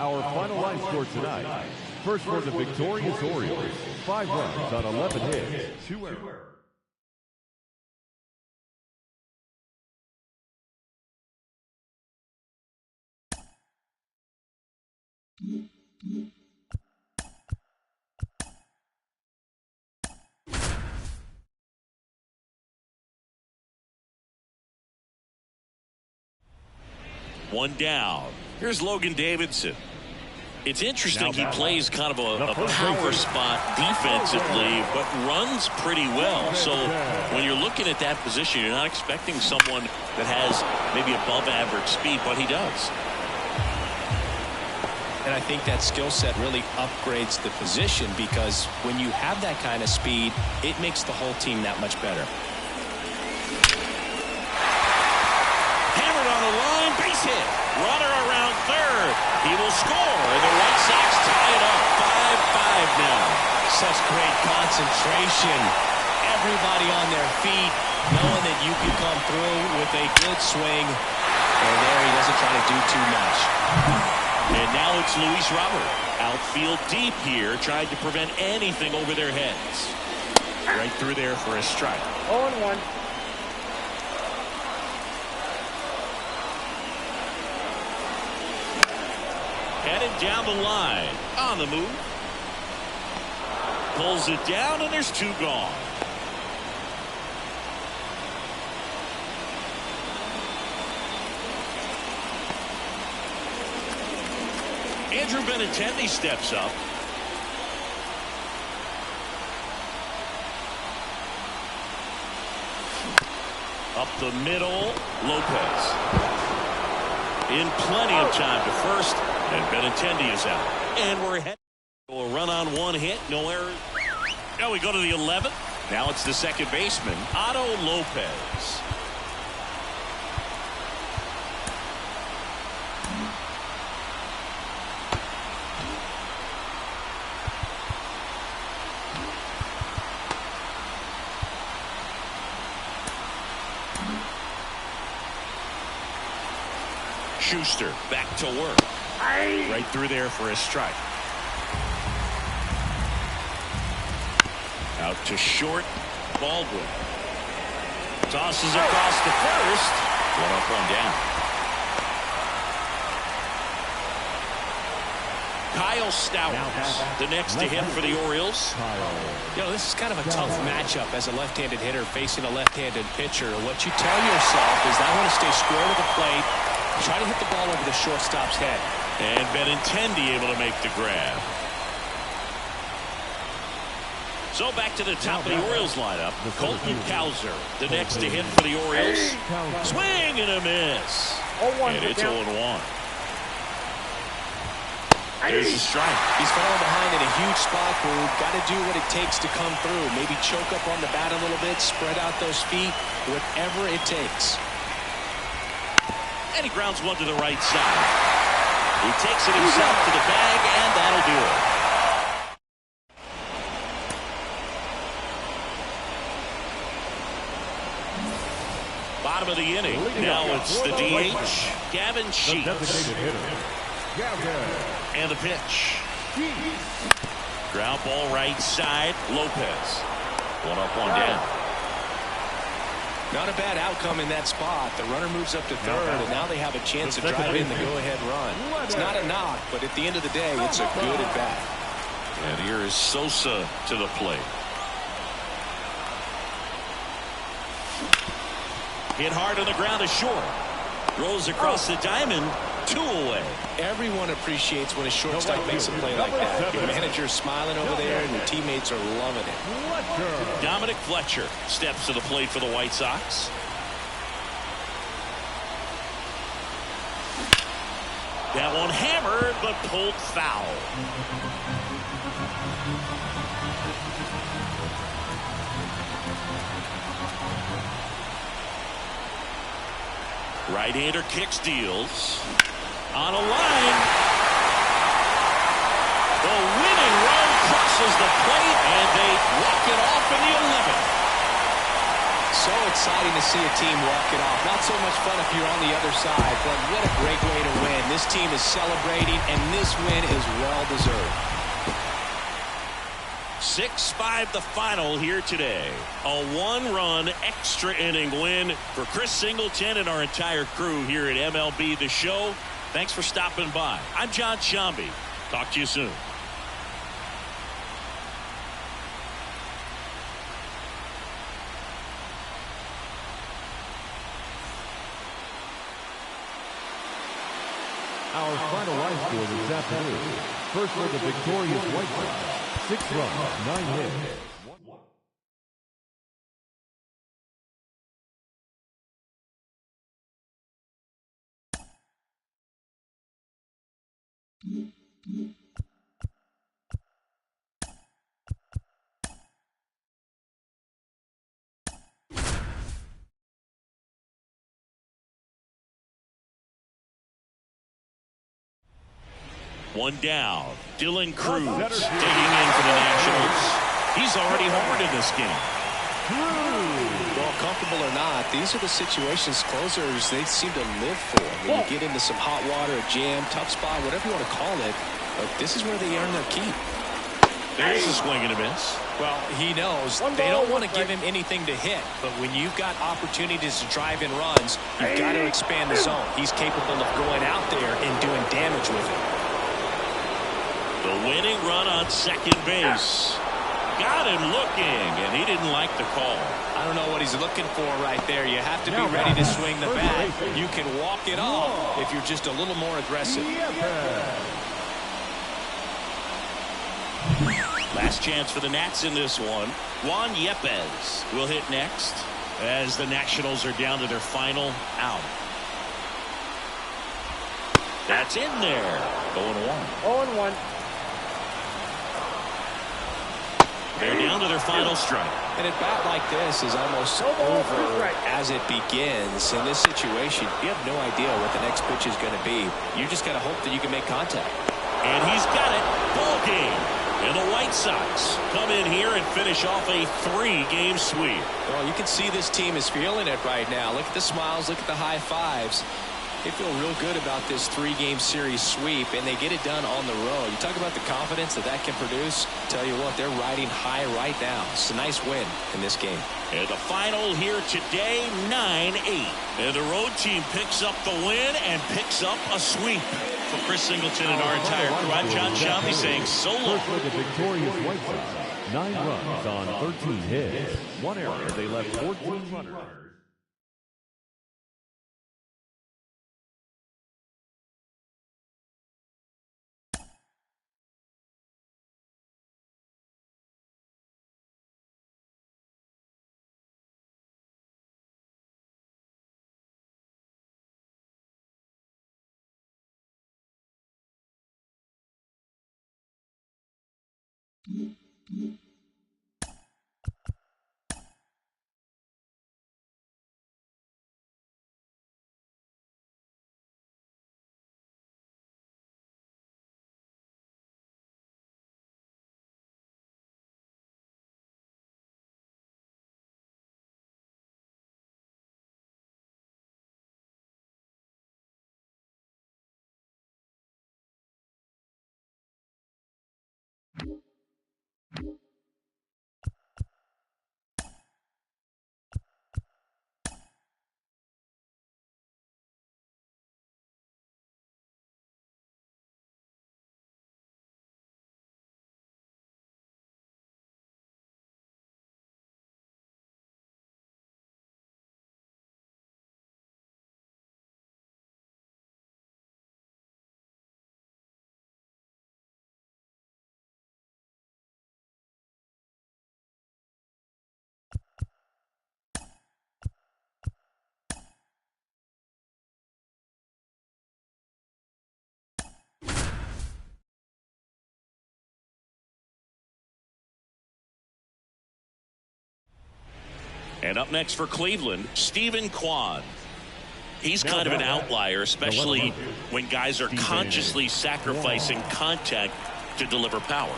Our final line score tonight. First for the victorious Orioles, 5 runs on 11 hits, 2 errors. One down. Here's Logan Davidson. It's interesting he plays kind of a power spot defensively, but runs pretty well. So when you're looking at that position, you're not expecting someone that has maybe above average speed, but he does. And I think that skill set really upgrades the position because when you have that kind of speed, it makes the whole team that much better. Hammered on the line, base hit. Runner around third. He will score. And the White Sox tie it up 5-5 now. Such great concentration. Everybody on their feet, knowing that you can come through with a good swing. And there he doesn't try to do too much. And now it's Luis Robert. Outfield deep here, trying to prevent anything over their heads. Right through there for a strike. 0-1. Headed down the line. On the move. Pulls it down, and there's 2 gone. Andrew Benintendi steps up. Up the middle, Lopez. In plenty of time to first, and Benintendi is out. And we're heading to a run on 1 hit, no errors. Now we go to the 11th. Now it's the second baseman, Otto Lopez. Schuster back to work. Right through there for a strike. Out to short. Baldwin. Tosses across the first. 1 up, 1 down. Kyle Stowers, the next to hit for the Orioles. You know, this is kind of a tough matchup as a left-handed hitter facing a left-handed pitcher. What you tell yourself is I want to stay square to the plate, Try to hit the ball over the shortstop's head. And Benintendi able to make the grab. So back to the top of the Orioles lineup. Colton Cowser, the next to hit for the Orioles. Swing and a miss. And it's 0-1. There's a strike. He's falling behind in a huge spot, Boog. Got to do what it takes to come through. Maybe choke up on the bat a little bit, spread out those feet, whatever it takes. And he grounds one to the right side. He takes it himself to the bag, and that'll do it. Bottom of the inning. Now it's the DH, Gavin Sheets. And the pitch. Ground ball right side, Lopez. One up, one down. Not a bad outcome in that spot. The runner moves up to third, and now they have a chance to drive in the go-ahead run. It's not a knock, but at the end of the day, it's a good at-bat. And here is Sosa to the plate. Hit hard on the ground to short. Rolls across the diamond. 2 away. Everyone appreciates when a shortstop makes a play like that. Your manager's smiling over there, and your teammates are loving it. Dominic Fletcher steps to the plate for the White Sox. That one hammered, but pulled foul. Right-hander kicks, deals. On a line. The winning run crosses the plate, and they walk it off in the 11th. So exciting to see a team walk it off. Not so much fun if you're on the other side, but what a great way to win. This team is celebrating, and this win is well-deserved. 6-5 the final here today. A 1-run extra inning win for Chris Singleton and our entire crew here at MLB The Show. Thanks for stopping by. I'm John Sciambi. Talk to you soon. Our final line score this afternoon. First for the victorious White Sox. 6 runs, 9 hits. One down. Dylan Cruz digging in for the Nationals. He's already homered in this game. Well, comfortable or not, these are the situations closers they seem to live for. When you get into some hot water, a jam, tough spot, whatever you want to call it, but this is where they earn their keep. There's a swing and a miss. Well, he knows they don't want to give him anything to hit, but when you've got opportunities to drive in runs, you've got to expand the zone. He's capable of going out there and doing damage with it. The winning run on second base. Got him looking, and he didn't like the call. I don't know what he's looking for right there. You have to be ready to swing the bat. You can walk it off if you're just a little more aggressive. Last chance for the Nats in this one. Juan Yepez will hit next as the Nationals are down to their final out. That's in there. 0-1. 0-1. They're down to their final strike. And a bat like this is almost over as it begins. In this situation, you have no idea what the next pitch is going to be. You just got to hope that you can make contact. And he's got it. Ball game. And the White Sox come in here and finish off a 3-game sweep. Well, you can see this team is feeling it right now. Look at the smiles. Look at the high fives. They feel real good about this 3-game series sweep, and they get it done on the road. You talk about the confidence that can produce. Tell you what, they're riding high right now. It's a nice win in this game. And the final here today, 9-8. And the road team picks up the win and picks up a sweep. For Chris Singleton and our entire crew, I'm John Sciambi saying so long. First for the victorious White Sox. 9 runs on 13 hits. 1 error. They left 14 runners. And up next for Cleveland, Stephen Kwan. He's kind of an outlier, especially when guys are consciously sacrificing contact to deliver power.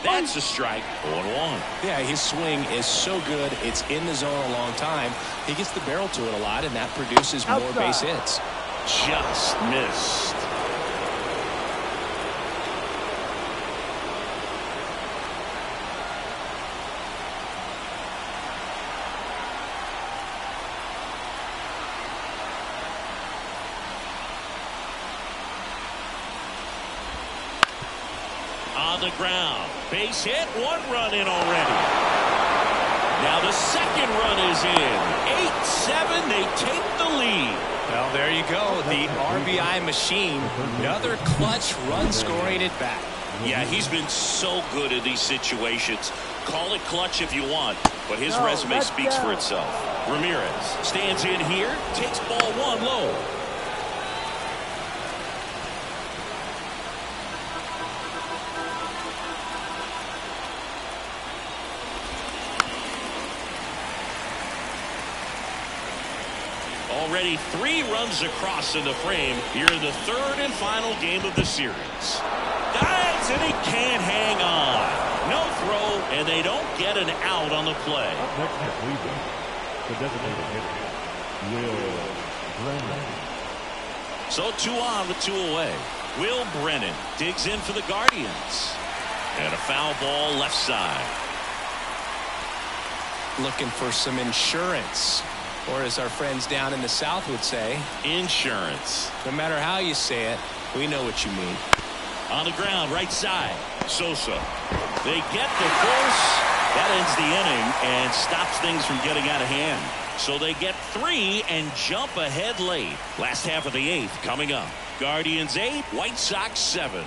That's a strike. 0-1. Yeah, his swing is so good. It's in the zone a long time. He gets the barrel to it a lot, and that produces more base hits. Just missed. On the ground. Base hit. 1 run in already. Now the second run is in. 8-7. They take the lead. Well, there you go. The RBI machine. Another clutch run scoring at bat. Yeah, he's been so good in these situations. Call it clutch if you want, but his resume speaks for itself. Ramirez stands in here, takes ball 1 low. Already 3 runs across in the frame here in the 3rd and final game of the series. Dives and he can't hang on. No throw, and they don't get an out on the play. Next to Cleveland, the designated hitter, Will Brennan. So 2 on with 2 away. Will Brennan digs in for the Guardians. And a foul ball left side. Looking for some insurance. Or as our friends down in the South would say, insurance. No matter how you say it, we know what you mean. On the ground, right side. Sosa. They get the force. That ends the inning and stops things from getting out of hand. So they get 3 and jump ahead late. Last half of the 8th coming up. Guardians 8, White Sox 7.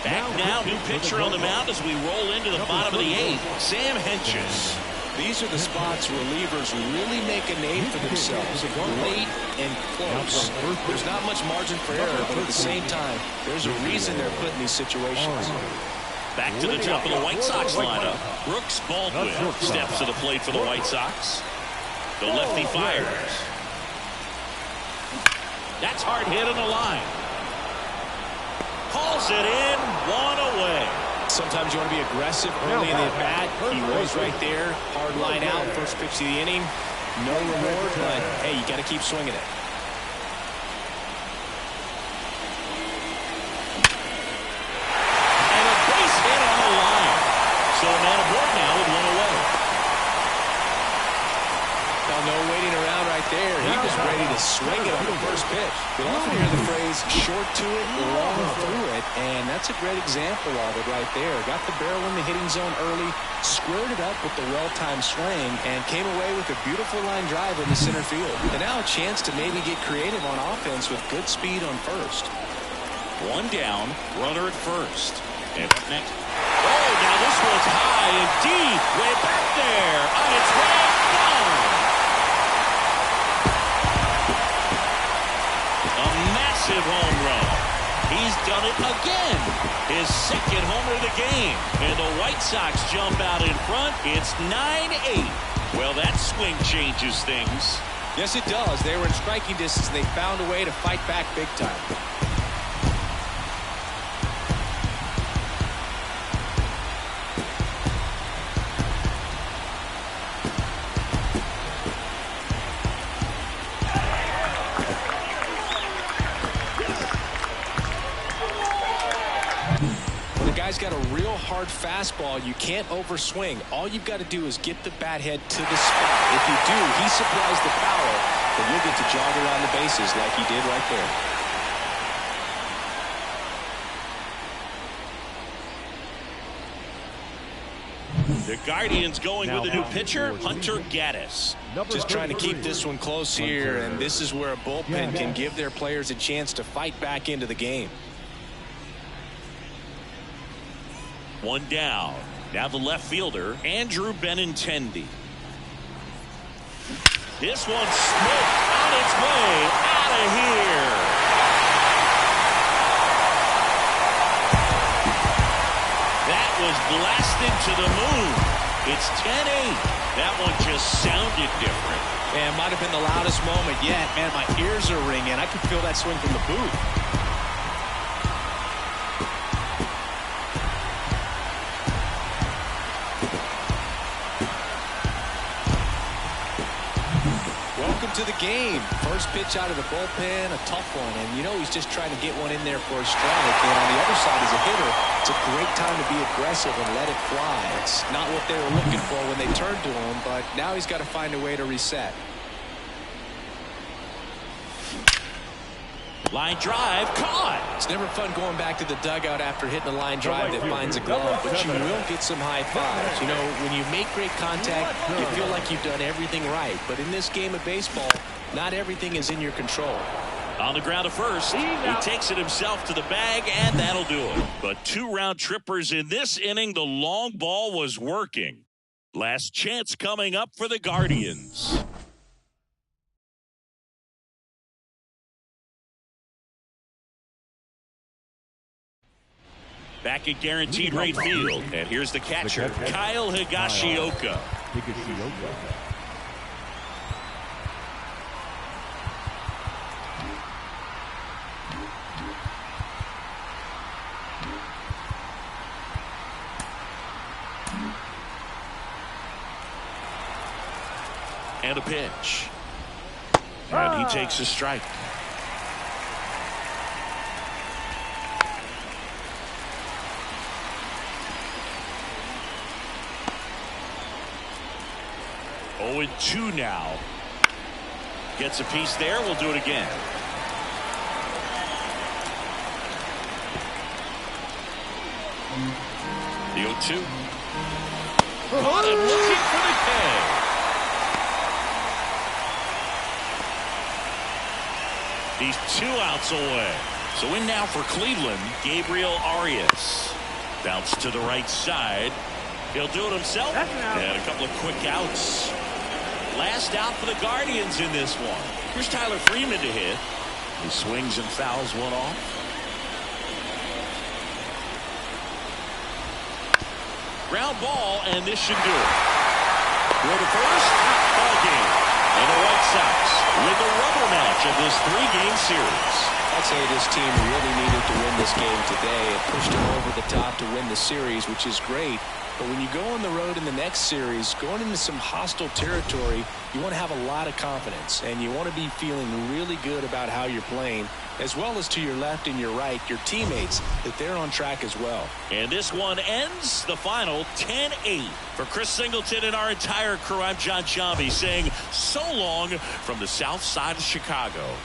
Back now, new pitcher on the mound as we roll into the bottom of the 8th. Sam Hentges. These are the spots relievers really make a name for themselves. Late and close. There's not much margin for error, but at the same time, there's a reason they're put in these situations. Back to the top of the White Sox lineup. Brooks Baldwin steps to the plate for the White Sox. The lefty fires. That's hard hit on the line. Calls it in, 1 away. Sometimes you want to be aggressive early in the at-bat. He was right there. Hard line out, first pitch of the inning. No reward, but hey, you got to keep swinging it. And a base hit on the line. So a man aboard now with 1 away. Well, no waiting around right there. He was ready to swing it on the first pitch. You'll often hear the phrase, short to it, long through it, and that's a great example of it right there. Got the barrel in the hitting zone early, squared it up with the well-timed swing, and came away with a beautiful line drive in the center field. And now a chance to maybe get creative on offense with good speed on first. One down, runner at first. And up next. Oh, now this one's high and deep, way back there, on its way, gone. A massive home run. He's done it again. His second homer of the game. And the White Sox jump out in front. It's 9-8. Well, that swing changes things. Yes, it does. They were in striking distance, and they found a way to fight back big time. Guy's got a real hard fastball. You can't overswing. All you've got to do is get the bat head to the spot. If you do, he supplies the power, then you'll get to jog around the bases like he did right there. The Guardians going with a new pitcher, Hunter Gaddis. Just trying to keep this one close here, and this is where a bullpen can give their players a chance to fight back into the game. One down. Now the left fielder, Andrew Benintendi. This one's smoked on its way out of here. That was blasted to the moon. It's 10-8. That one just sounded different. Man, might have been the loudest moment yet. Man, my ears are ringing. I could feel that swing from the booth. To the game. First pitch out of the bullpen, a tough one, and you know he's just trying to get one in there for a strike. And on the other side, as a hitter, it's a great time to be aggressive and let it fly. It's not what they were looking for when they turned to him, but now he's got to find a way to reset. Line drive caught. It's never fun going back to the dugout after hitting a line drive that finds a glove, but you will get some high fives. You know, when you make great contact, you feel like you've done everything right. But in this game of baseball, not everything is in your control. On the ground at first, he takes it himself to the bag, and that'll do it. But 2 round trippers in this inning. The long ball was working. Last chance coming up for the Guardians. Back at Guaranteed Rate Field, and here's the catcher, Kyle Higashioka. And a pitch. And he takes a strike. Oh, and 2 now. Gets a piece there. We'll do it again. The 0-2. Caught him looking for the K. He's 2 outs away. So in now for Cleveland, Gabriel Arias. Bounce to the right side. He'll do it himself. And a couple of quick outs. Last out for the Guardians in this one. Here's Tyler Freeman to hit. He swings and fouls one off. Ground ball, and this should do it. Go to first, ball game. And the White Sox win the rubber match of this 3-game series. I'd say this team really needed to win this game today. It pushed them over the top to win the series, which is great. But when you go on the road in the next series, going into some hostile territory, you want to have a lot of confidence, and you want to be feeling really good about how you're playing, as well as to your left and your right, your teammates, that they're on track as well. And this one ends the final 10-8. For Chris Singleton and our entire crew, I'm John Sciambi saying so long from the south side of Chicago.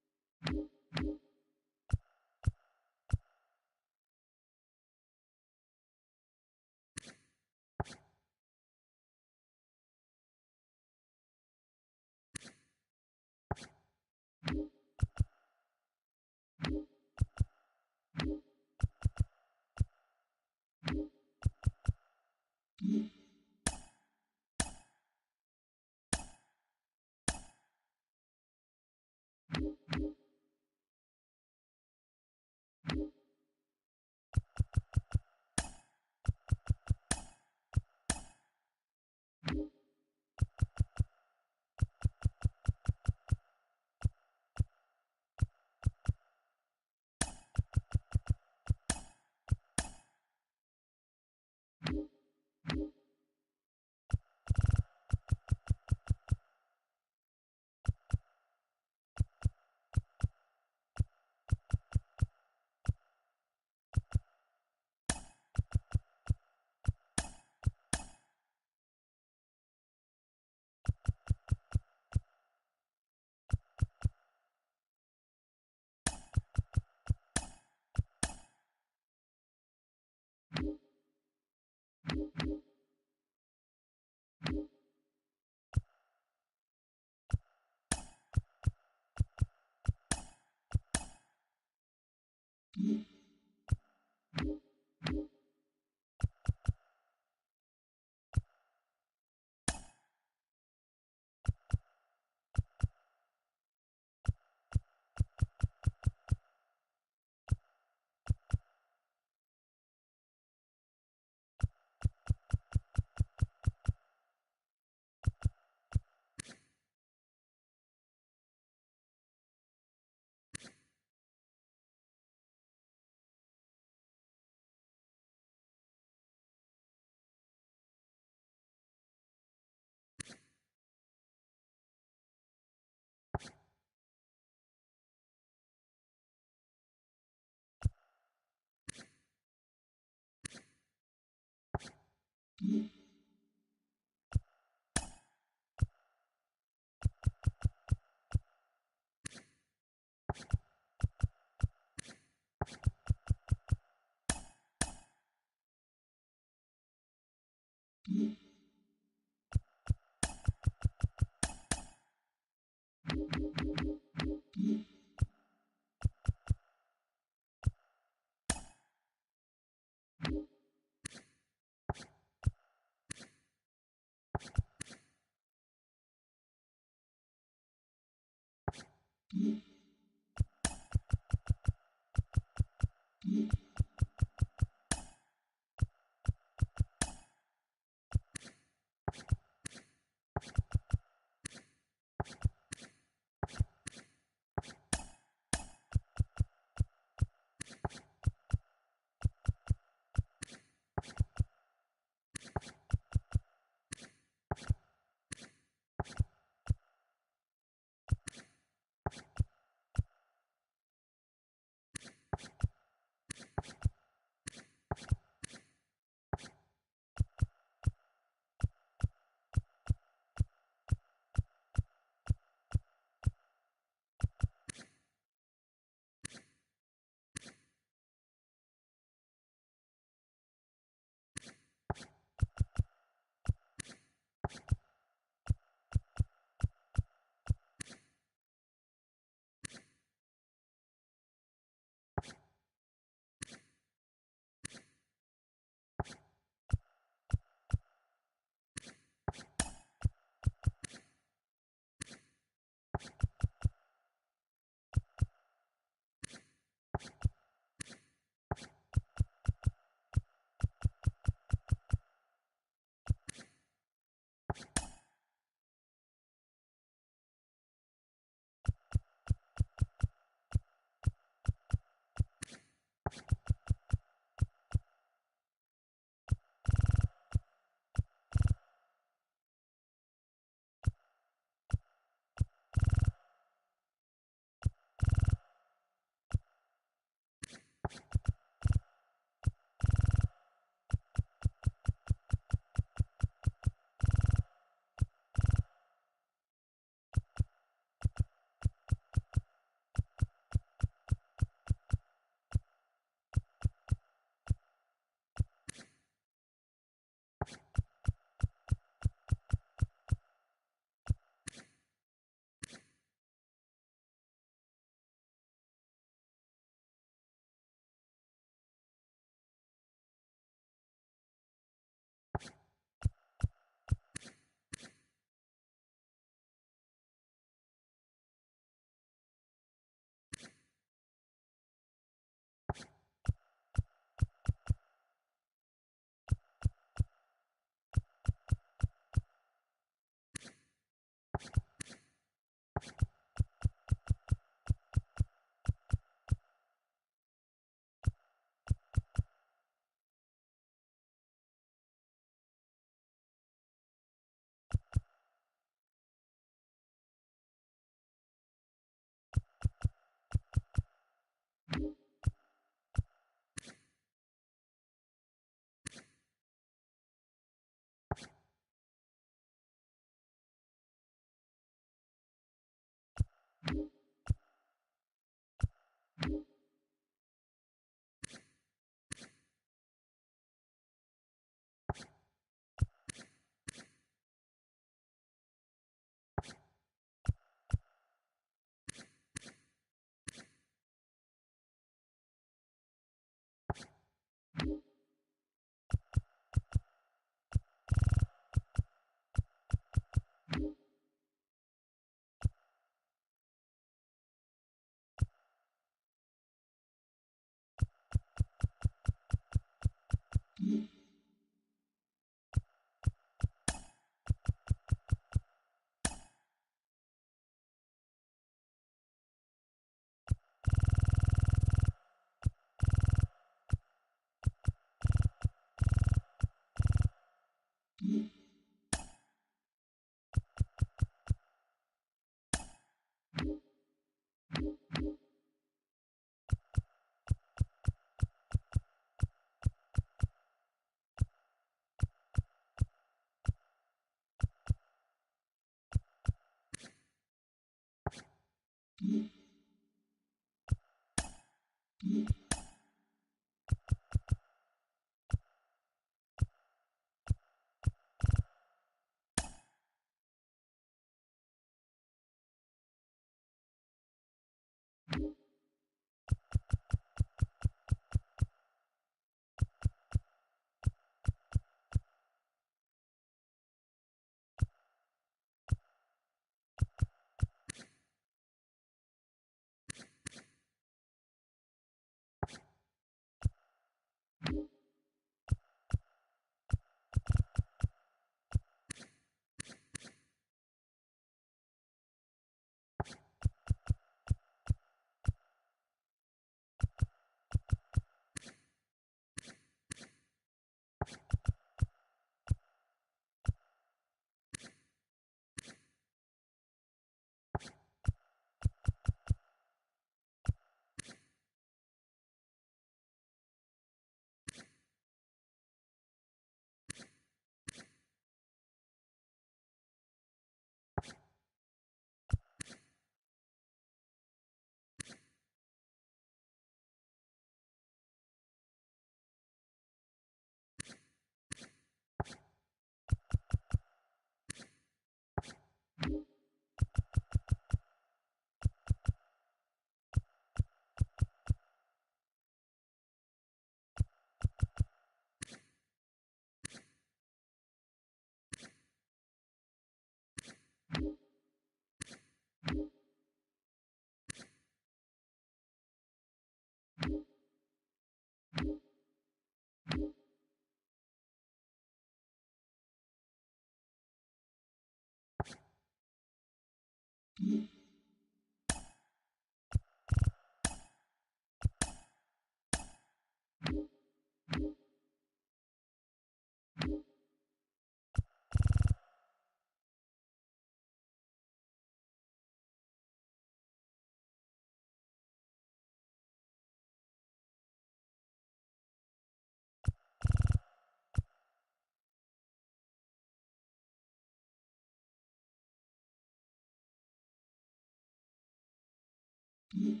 Mm-hmm.